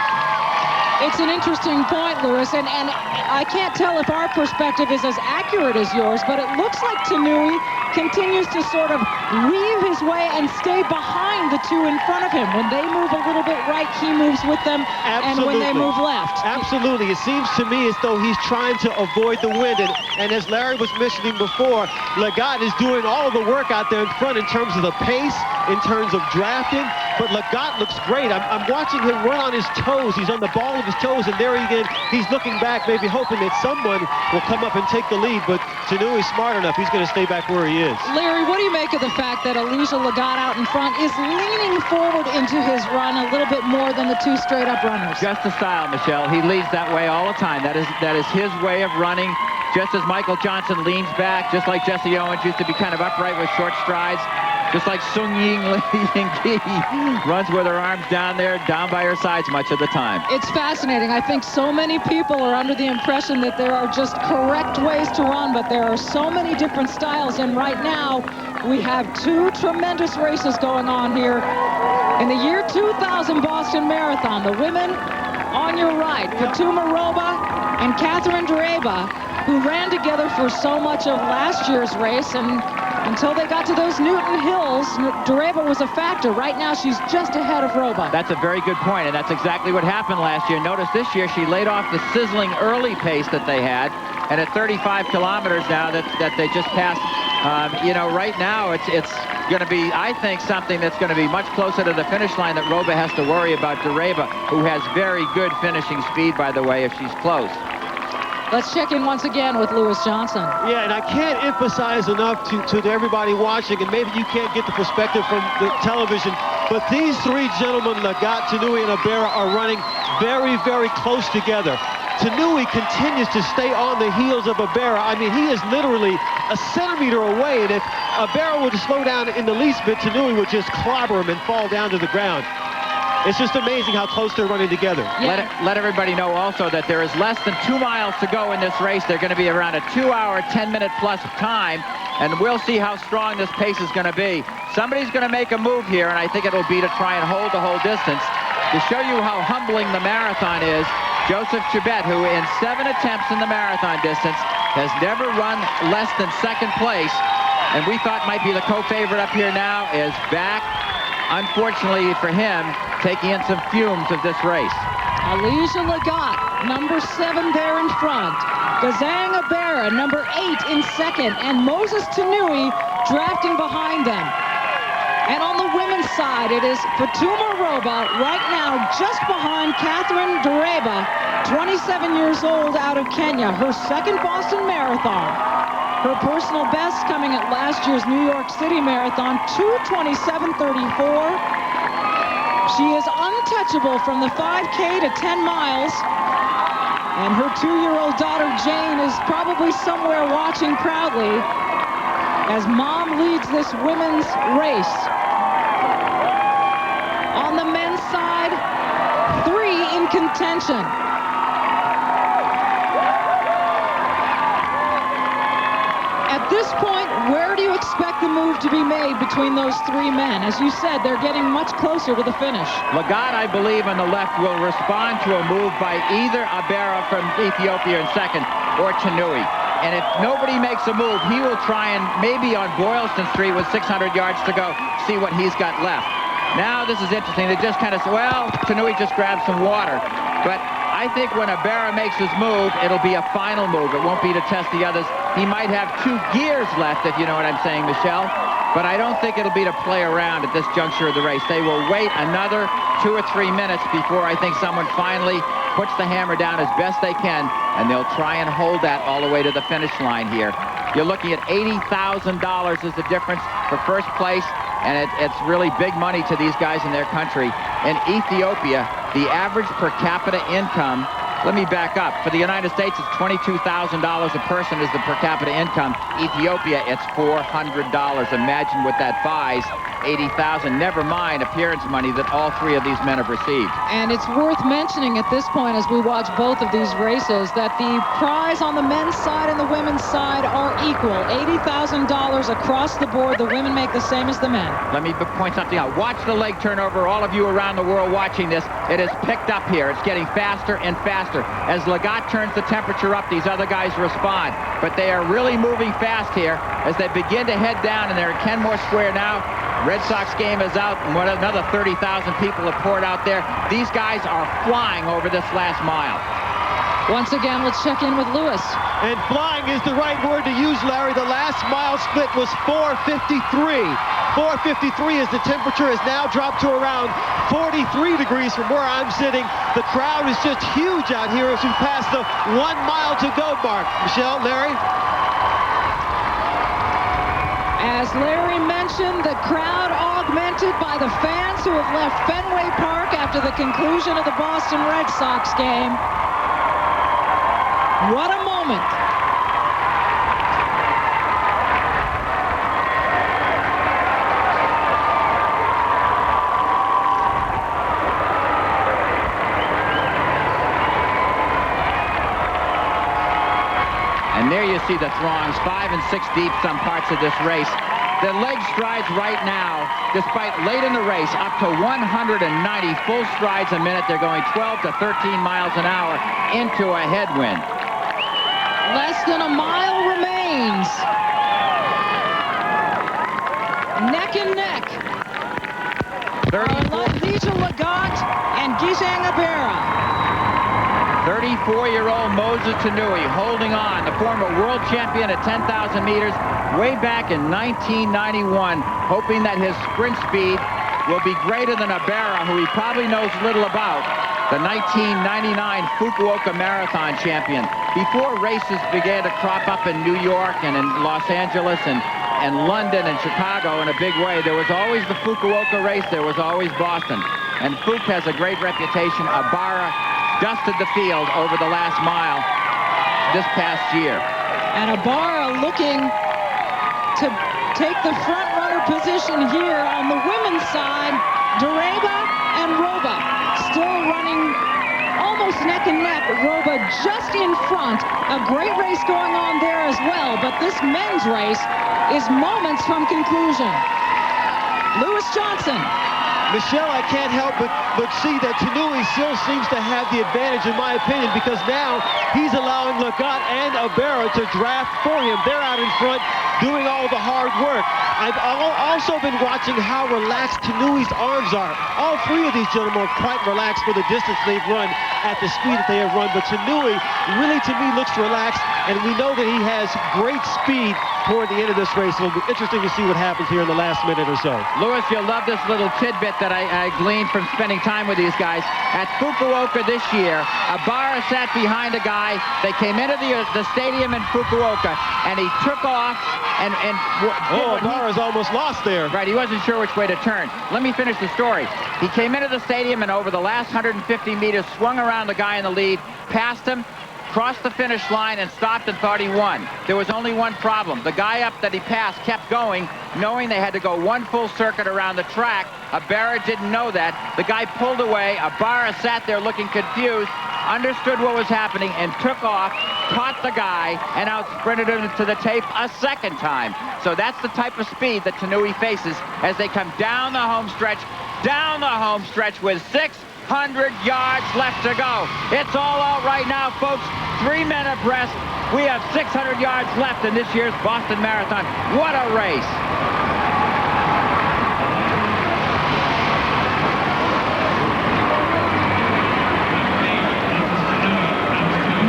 It's an interesting point, Lewis, and I can't tell if our perspective is as accurate as yours, but it looks like Tanui continues to sort of weave his way and stay behind the 2 in front of him. When they move a little bit right, he moves with them, and when they move left. Absolutely. It seems to me as though he's trying to avoid the wind, and as Larry was mentioning before, Lagat is doing all of the work out there in front in terms of the pace, in terms of drafting, but Lagat looks great. I'm watching him run on his toes. He's on the ball of his toes, and there again, he's looking back, maybe hoping that someone will come up and take the lead, but Tanui's smart enough. He's going to stay back where he is. is. Larry, what do you make of the fact that Elijah Lagat out in front is leaning forward into his run a little bit more than the two straight-up runners? Just the style, Michelle. He leads that way all the time. That is his way of running. Just as Michael Johnson leans back, just like Jesse Owens used to be kind of upright with short strides, just like Sung Ying Ki runs with her arms down there, down by her sides much of the time. It's fascinating. I think so many people are under the impression that there are just correct ways to run, but there are so many different styles, and right now we have two tremendous races going on here. In the year 2000 Boston Marathon, the women on your right, Fatuma Roba and Catherine Dreba, who ran together for so much of last year's race, and until they got to those Newton Hills, Dreba was a factor. Right now, she's just ahead of Roba. That's a very good point, and that's exactly what happened last year. Notice this year she laid off the sizzling early pace that they had, and at 35 kilometers now that they just passed, you know, right now it's going to be, I think, something that's going to be much closer to the finish line that Roba has to worry about Dreba, who has very good finishing speed, by the way, if she's close. Let's check in once again with Lewis Johnson. Yeah, and I can't emphasize enough to everybody watching, and maybe you can't get the perspective from the television, but these three gentlemen, Lagat, Tanui, and Abera, are running very, very close together. Tanui continues to stay on the heels of Abera. I mean, he is literally a centimeter away, and if Abera would slow down in the least bit, Tanui would just clobber him and fall down to the ground. It's just amazing how close they're running together. Yeah. Let everybody know also that there is less than 2 miles to go in this race. They're going to be around a 2-hour, 10-minute plus time, and we'll see how strong this pace is going to be. Somebody's going to make a move here, and I think it'll be to try and hold the whole distance. To show you how humbling the marathon is, Joseph Chibet, who in 7 attempts in the marathon distance has never run less than second place, and we thought might be the co-favorite up here now, is back, unfortunately for him, taking in some fumes of this race. Elijah Lagat, number 7 there in front. Gazang Abera, number 8 in second. And Moses Tanui drafting behind them. And on the women's side, it is Fatuma Roba right now just behind Catherine Dreba, 27 years old, out of Kenya, her second Boston Marathon. Her personal best coming at last year's New York City Marathon, 2:27:34. She is untouchable from the 5K to 10 miles. And her 2-year-old daughter, Jane, is probably somewhere watching proudly as mom leads this women's race. On the men's side, 3 in contention. At this point, where do you expect the move to be made between those 3 men? As you said, they're getting much closer to the finish. Lagat, I believe, on the left will respond to a move by either Abera from Ethiopia in second or Tanui. And if nobody makes a move, he will try and maybe on Boylston Street with 600 yards to go, see what he's got left. Now this is interesting. They just kind of say, well, Tanui just grabbed some water. But I think when Abera makes his move, it'll be a final move. It won't be to test the others. He might have 2 gears left, if you know what I'm saying, Michelle. But I don't think it'll be to play around at this juncture of the race. They will wait another 2 or 3 minutes before I think someone finally puts the hammer down as best they can, and they'll try and hold that all the way to the finish line here. You're looking at $80,000 is the difference for first place, and it's really big money to these guys in their country. In Ethiopia, the average per capita income, let me back up. For the United States, it's $22,000 a person is the per capita income. Ethiopia, it's $400. Imagine what that buys. $80,000, never mind appearance money that all 3 of these men have received. And it's worth mentioning at this point, as we watch both of these races, that the prize on the men's side and the women's side are equal. $80,000 across the board. The women make the same as the men. Let me point something out. Watch the leg turnover. All of you around the world watching this, it is picked up here. It's getting faster and faster. As Lagat turns the temperature up, these other guys respond. But they are really moving fast here as they begin to head down, and they're at Kenmore Square now. Red Sox game is out, and another 30,000 people have poured out there. These guys are flying over this last mile. Once again, let's check in with Lewis. And flying is the right word to use, Larry. The last mile split was 4:53. 4:53 as the temperature has now dropped to around 43 degrees from where I'm sitting. The crowd is just huge out here as we pass the 1 mile to go mark. Michelle, Larry? As Larry mentioned, the crowd augmented by the fans who have left Fenway Park after the conclusion of the Boston Red Sox game. What a moment. And there you see the throngs, 5 and 6 deep some parts of this race. The leg strides right now, despite late in the race, up to 190 full strides a minute. They're going 12 to 13 miles an hour into a headwind. Less than a mile remains. Neck and neck. 34 Lagat and Gisang Abera. 34-year-old Moses Tanui holding on, the former world champion at 10,000 meters way back in 1991, hoping that his sprint speed will be greater than Abera, who he probably knows little about, the 1999 Fukuoka Marathon champion. Before races began to crop up in New York and in Los Angeles and London and Chicago in a big way, there was always the Fukuoka race, there was always Boston. And Fuke has a great reputation. Abera dusted the field over the last mile this past year. And Abera looking to take the front runner position here on the women's side. Dureba and Roba still running almost neck and neck. Roba just in front. A great race going on there as well, but this men's race is moments from conclusion. Lewis Johnson. Michelle, I can't help but see that Tanui still seems to have the advantage, in my opinion, because now he's allowing Lagat and Abera to draft for him. They're out in front doing all the hard work. I've also been watching how relaxed Tanui's arms are. All three of these gentlemen are quite relaxed for the distance they've run at the speed that they have run, but Tanui really, to me, looks relaxed, and we know that he has great speed toward the end of this race. It'll be interesting to see what happens here in the last minute or so. Lewis, you'll love this little tidbit that I gleaned from spending time with these guys. At Fukuoka this year, Abera sat behind a guy. They came into the stadium in Fukuoka, and he took off and Abera's almost lost there. Right, he wasn't sure which way to turn. Let me finish the story. He came into the stadium and over the last 150 meters swung around the guy in the lead, passed him, crossed the finish line and stopped and thought he won. There was only one problem. The guy up that he passed kept going, knowing they had to go one full circuit around the track. Abera didn't know that. The guy pulled away. Abera sat there looking confused, understood what was happening, and took off, caught the guy, and out-sprinted him to the tape a second time. So that's the type of speed that Tanui faces as they come down the home stretch with 600 yards left to go. It's all out right now, folks. 3 men abreast. We have 600 yards left in this year's Boston Marathon. What a race.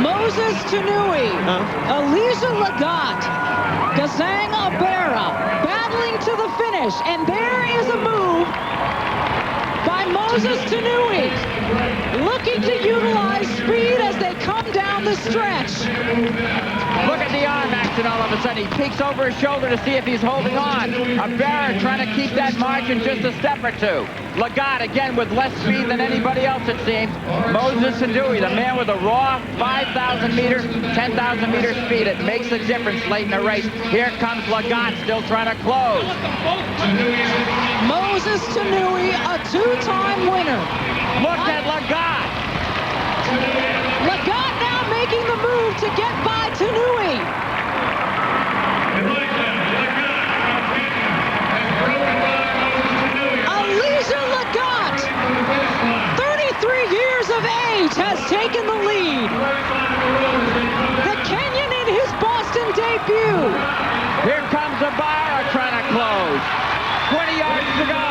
Moses Tanui, Elijah Lagat, Gisang Abera battling to the finish, and there is a move by Moses Tanui, looking to utilize speed as they come down the stretch. Look at the arm action all of a sudden. He peeks over his shoulder to see if he's holding on. Abera trying to keep that margin just a step or two. Lagat, again, with less speed than anybody else, it seems. Moses Tanui, the man with a raw 5,000 meter, 10,000 meter speed. It makes a difference late in the race. Here comes Lagat, still trying to close. Moses Tanui, a two-time winner. Look at Lagat. Lagat now making the move to get by Tanui. Elijah Lagat, 33 years of age, has taken the lead. The Kenyan in his Boston debut. Here comes Abera trying to close. 20 yards to go.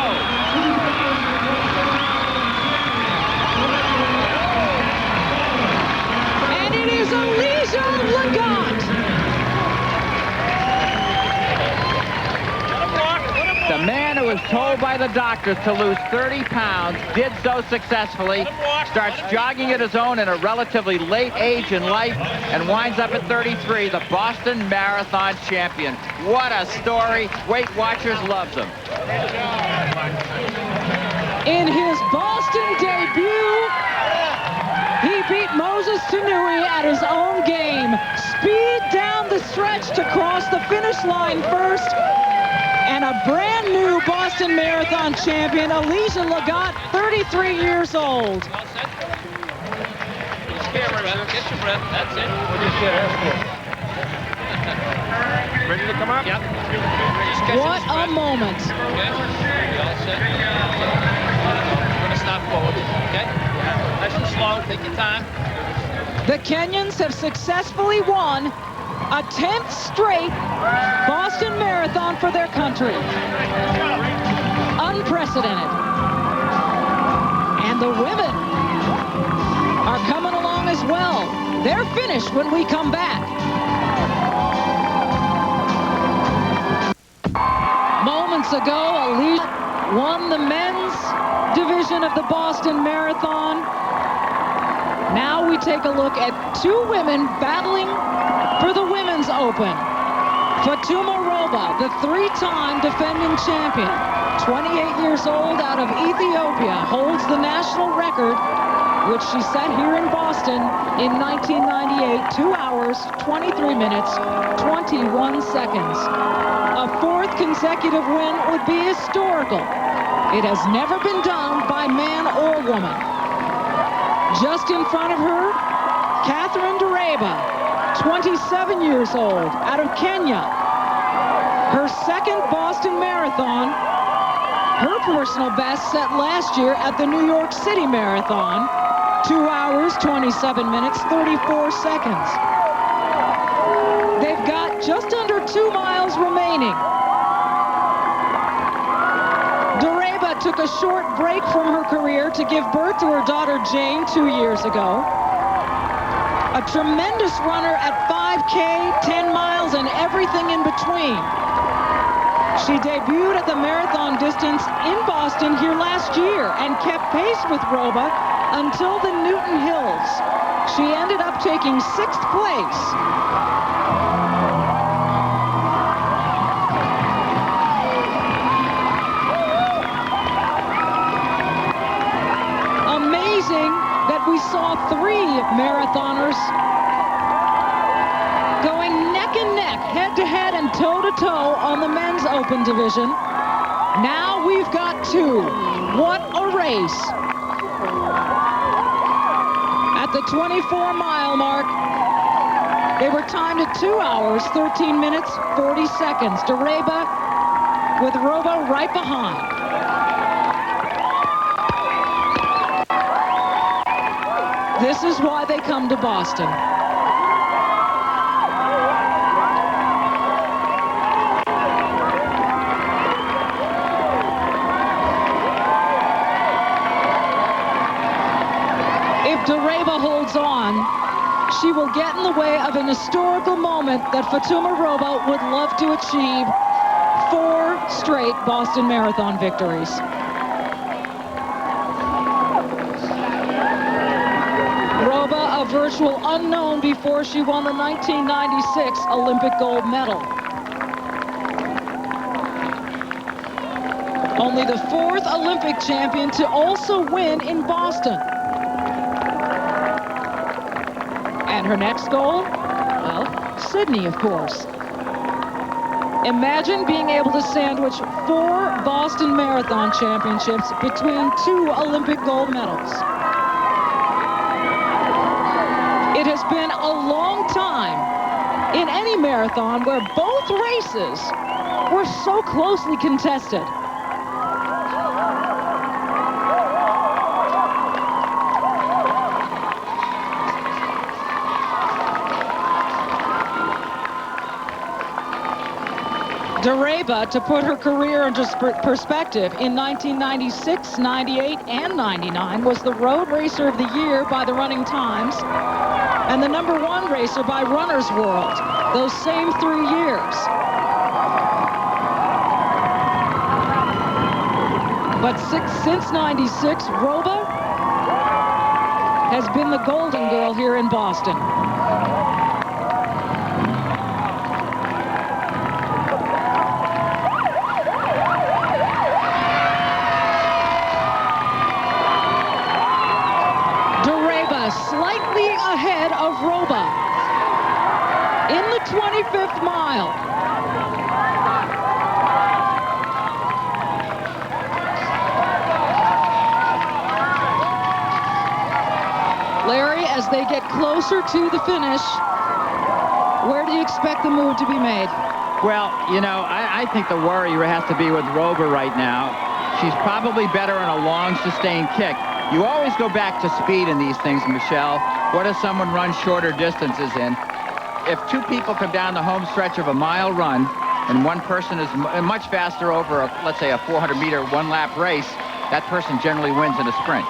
And it is Elijah Lagat. The man who was told by the doctors to lose 30 pounds did so successfully, starts jogging at his own at a relatively late age in life, and winds up at 33, the Boston Marathon champion. What a story. Weight Watchers loves him. In his Boston debut, he beat Moses Tanui at his own game. Speed down the stretch to cross the finish line first. And a brand new Boston Marathon champion, Alicia Legat, 33 years old. Get your breath. That's it. We'll just get escort. Ready to come up? Yep. What a moment. Okay. You all set? We're going to stop forward. Okay? Nice and slow. Take your time. The Kenyans have successfully won a 10th straight Boston Marathon for their country. Unprecedented. And the women are coming along as well. They're finished when we come back. Moments ago, Alicia won the men's division of the Boston Marathon. Now we take a look at two women battling for the Women's Open. Fatuma Roba, the three-time defending champion, 28 years old, out of Ethiopia, holds the national record, which she set here in Boston in 1998, 2 hours, 23 minutes, 21 seconds. A fourth consecutive win would be historical. It has never been done by man or woman. Just in front of her, Catherine Dereba, 27 years old, out of Kenya. Her second Boston Marathon, her personal best set last year at the New York City Marathon, 2 hours, 27 minutes, 34 seconds. They've got just under 2 miles remaining. Dereba took a short break from her career to give birth to her daughter Jane 2 years ago. A tremendous runner at 5K, 10 miles, and everything in between. She debuted at the marathon distance in Boston here last year and kept pace with Roba until the Newton Hills. She ended up taking 6th place. Amazing that we saw 3 marathoners going neck and neck, head-to-head and toe-to-toe on the men's open division. Now we've got 2. What a race. At the 24-mile mark, they were timed at 2 hours, 13 minutes, 40 seconds. Dereba with Roba right behind. This is why they come to Boston. If Dereba holds on, she will get in the way of an historical moment that Fatuma Roba would love to achieve: 4 straight Boston Marathon victories. Roba, a virtual unknown before she won the 1996 Olympic gold medal. Only the 4th Olympic champion to also win in Boston. And her next goal? Well, Sydney, of course. Imagine being able to sandwich 4 Boston Marathon championships between 2 Olympic gold medals. It has been a long time in any marathon where both races were so closely contested. Dereba, to put her career into perspective, in 1996, 98, and 99 was the Road Racer of the Year by the Running Times and the #1 racer by Runner's World those same 3 years. But since 96, Roba has been the golden girl here in Boston. Slightly ahead of Roba in the 25th mile. Larry, as they get closer to the finish, where do you expect the move to be made? Well, you know, I think the worry has to be with Roba right now. She's probably better on a long, sustained kick. You always go back to speed in these things, Michelle. What does someone run shorter distances in? If two people come down the home stretch of a mile run and one person is much faster over, let's say, a 400-meter one-lap race, that person generally wins in a sprint.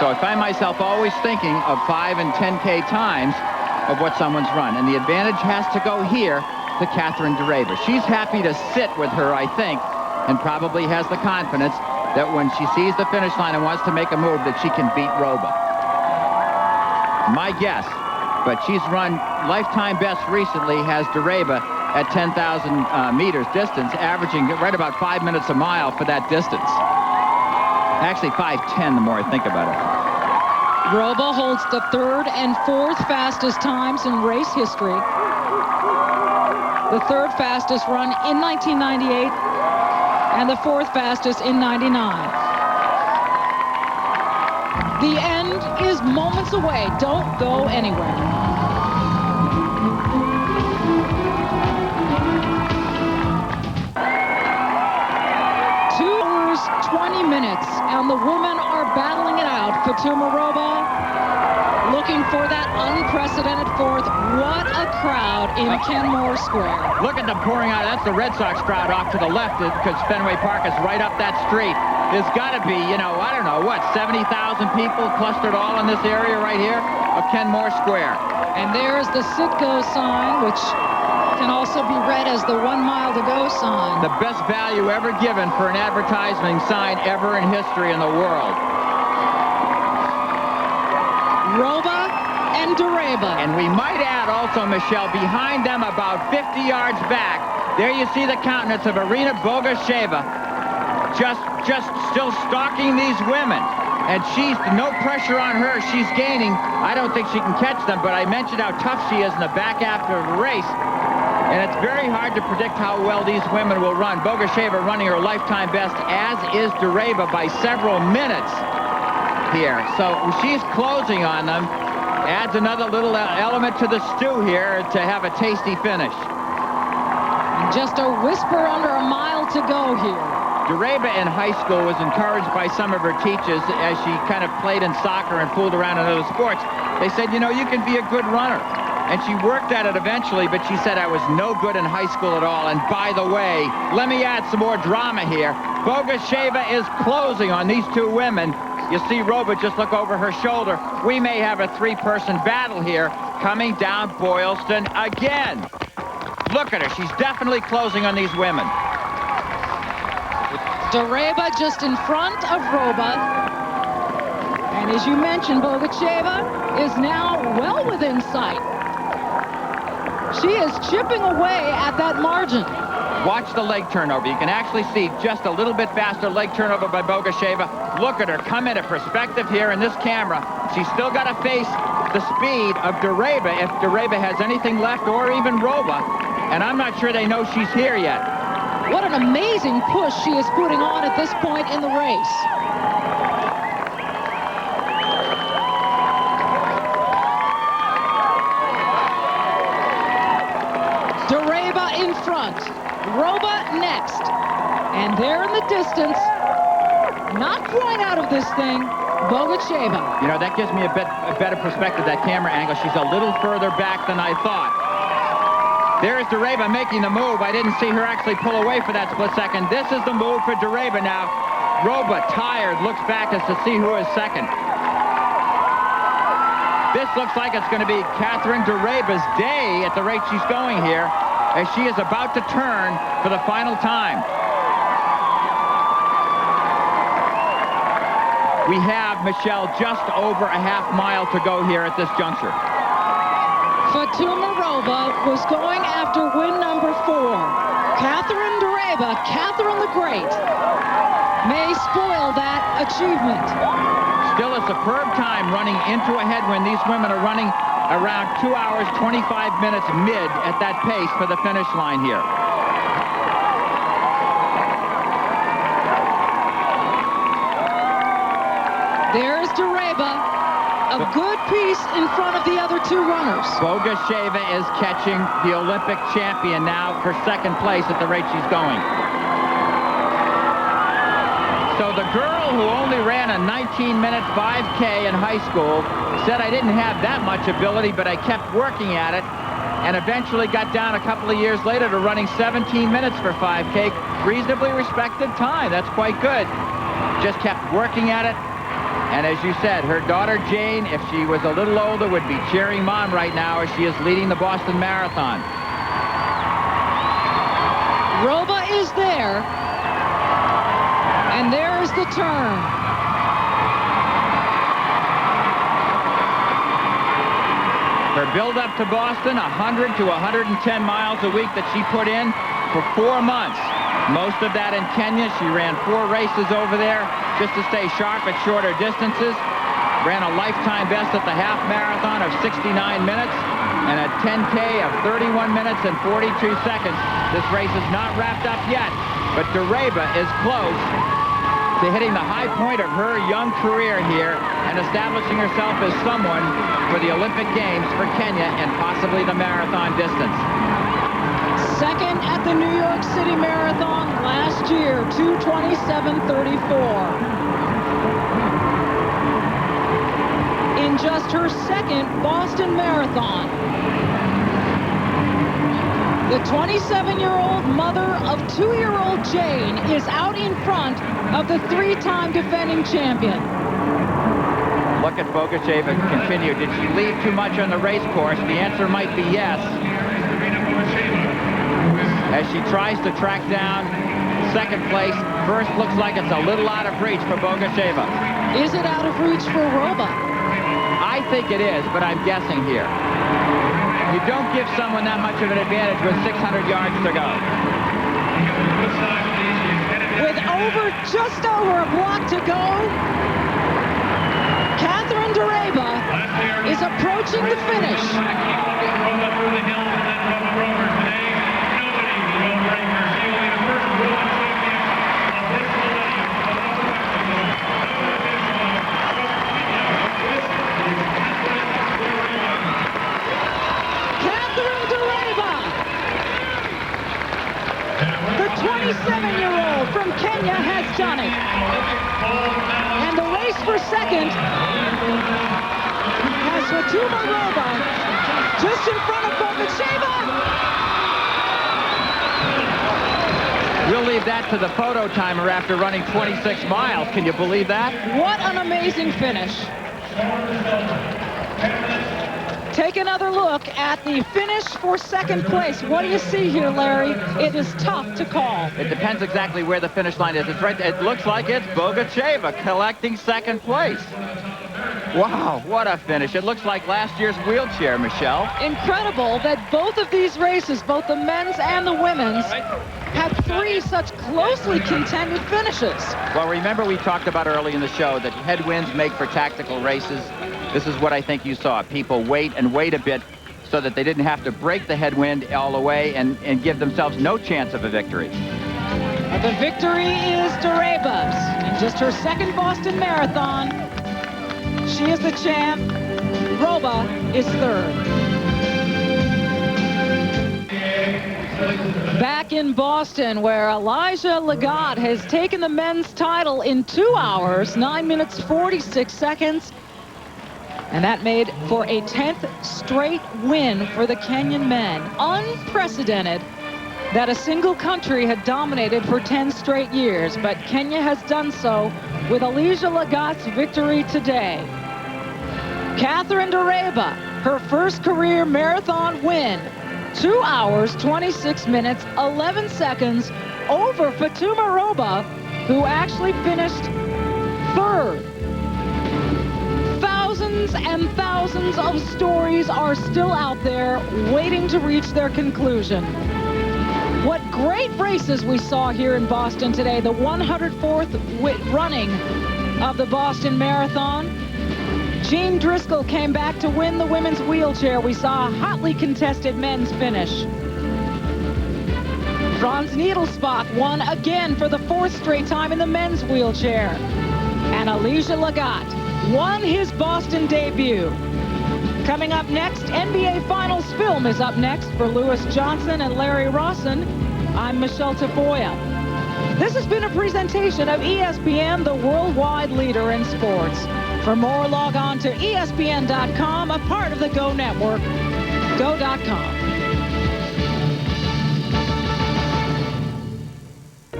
So I find myself always thinking of 5 and 10K times of what someone's run. And the advantage has to go here to Catherine Dereba. She's happy to sit with her, I think, and probably has the confidence that when she sees the finish line and wants to make a move, that she can beat Roba. My guess, but she's run lifetime best recently, has Dereba at 10,000 meters distance, averaging right about 5 minutes a mile for that distance. Actually, 5:10 the more I think about it. Roba holds the 3rd and 4th fastest times in race history. The 3rd fastest run in 1998. And the 4th fastest in 99. The end is moments away. Don't go anywhere. 2 hours, 20 minutes, and the women are battling it out. Fatuma Roba looking for that unprecedented 4th. What a crowd in Kenmore Square. Look at them pouring out. That's the Red Sox crowd off to the left because Fenway Park is right up that street. There's got to be, you know, I don't know, what, 70,000 people clustered all in this area right here of Kenmore Square. And there's the Sitco sign, which can also be read as the 1 mile to go sign. The best value ever given for an advertising sign ever in history in the world. Roba and Dereba. And we might add also, Michelle, behind them about 50 yards back, there you see the countenance of Irina Bogasheva, just still stalking these women. And she's no pressure on her. She's gaining. I don't think she can catch them, but I mentioned how tough she is in the back after the race. And it's very hard to predict how well these women will run. Bogasheva running her lifetime best, as is Dereba by several minutes here. So she's closing on them. Adds another little element to the stew here to have a tasty finish. And just a whisper under a mile to go here. Dereba in high school was encouraged by some of her teachers as she kind of played in soccer and fooled around in other sports. They said, you know, you can be a good runner. And she worked at it eventually, but she said, I was no good in high school at all. And by the way, let me add some more drama here. Bogasheva is closing on these two women. You see Roba just look over her shoulder. We may have a 3-person battle here coming down Boylston again. Look at her. She's definitely closing on these women. Dereba just in front of Roba. And as you mentioned, Bogasheva is now well within sight. She is chipping away at that margin. Watch the leg turnover. You can actually see just a little bit faster leg turnover by Bogasheva. Look at her come into perspective here in this camera. She's still got to face the speed of Dereba if Dereba has anything left, or even Roba. And I'm not sure they know she's here yet. What an amazing push she is putting on at this point in the race. Dereba in front, Roba next, and there in the distance, not quite out of this thing, Bogasheva. You know, that gives me a better perspective, that camera angle. She's a little further back than I thought. There's Dereba making the move. I didn't see her actually pull away for that split second. This is the move for Dereba now. Roba, tired, looks back as to see who is second. This looks like it's going to be Catherine Dereba's day at the rate she's going here, as she is about to turn for the final time. We have, Michelle, just over a half mile to go here at this juncture. Fatumarova was going after win number 4. Catherine Dareba, Catherine the Great, may spoil that achievement. Still a superb time running into a headwind. These women are running around 2 hours, 25 minutes mid at that pace for the finish line here. There's Dareba, a good piece in front of the other 2 runners. Bogasheva is catching the Olympic champion now for second place at the rate she's going. So the girl who only ran a 19-minute 5K in high school said, I didn't have that much ability, but I kept working at it, and eventually got down a couple of years later to running 17 minutes for 5K. Reasonably respected time. That's quite good. Just kept working at it. And as you said, her daughter Jane, if she was a little older, would be cheering Mom right now as she is leading the Boston Marathon. Roba is there. And there is the turn. Her build up to Boston, 100 to 110 miles a week that she put in for 4 months. Most of that in Kenya. She ran 4 races over there just to stay sharp at shorter distances. Ran a lifetime best at the half marathon of 69 minutes and a 10K of 31 minutes and 42 seconds. This race is not wrapped up yet, but Dareba is close to hitting the high point of her young career here and establishing herself as someone for the Olympic Games for Kenya and possibly the marathon distance. Second at the New York City Marathon last year, 2:27:34. In just her second Boston Marathon, the 27-year-old mother of 2-year-old Jane is out in front of the 3-time defending champion. Look at Bogasheva continue. Did she leave too much on the race course? The answer might be yes. As she tries to track down second place, first looks like it's a little out of reach for Bogasheva. Is it out of reach for Roba? I think it is, but I'm guessing here. You don't give someone that much of an advantage with 600 yards to go. With just over a block to go, Catherine Dareba is approaching the finish. Catherine Dareba, the 27-year-old from Kenya, has done it. And the race for second has Fatumarova just in front of Bogasheva. We'll leave that to the photo timer after running 26 miles. Can you believe that? What an amazing finish. Take another look at the finish for second place. What do you see here, Larry? It is tough to call. It depends exactly where the finish line is. It's right. It looks like it's Bogasheva collecting second place. Wow, what a finish. It looks like last year's wheelchair, Michelle. Incredible that both of these races, both the men's and the women's, have 3 such closely contended finishes. Well, remember we talked about early in the show that headwinds make for tactical races. This is what I think you saw. People wait and wait a bit so that they didn't have to break the headwind all the way and give themselves no chance of a victory. But the victory is Dareba's. In just her second Boston Marathon, she is the champ. Roba is third. Back in Boston, where Elijah Lagat has taken the men's title in 2 hours, 9 minutes, 46 seconds. And that made for a 10th straight win for the Kenyan men. Unprecedented that a single country had dominated for 10 straight years, but Kenya has done so with Elijah Lagat's victory today. Catherine Dareba, her first career marathon win, 2 hours, 26 minutes, 11 seconds over Fatumarova, who actually finished third Thousands and thousands of stories are still out there waiting to reach their conclusion. What great races we saw here in Boston today. The 104th running of the Boston Marathon. Jean Driscoll came back to win the women's wheelchair. We saw a hotly contested men's finish. Franz Niedelspach won again for the 4th straight time in the men's wheelchair. And Elijah Lagat won his Boston debut. Coming up next, NBA Finals film is up next for Lewis Johnson and Larry Rawson. I'm Michelle Tafoya. This has been a presentation of ESPN, the worldwide leader in sports. For more, log on to ESPN.com, a part of the Go Network. Go.com.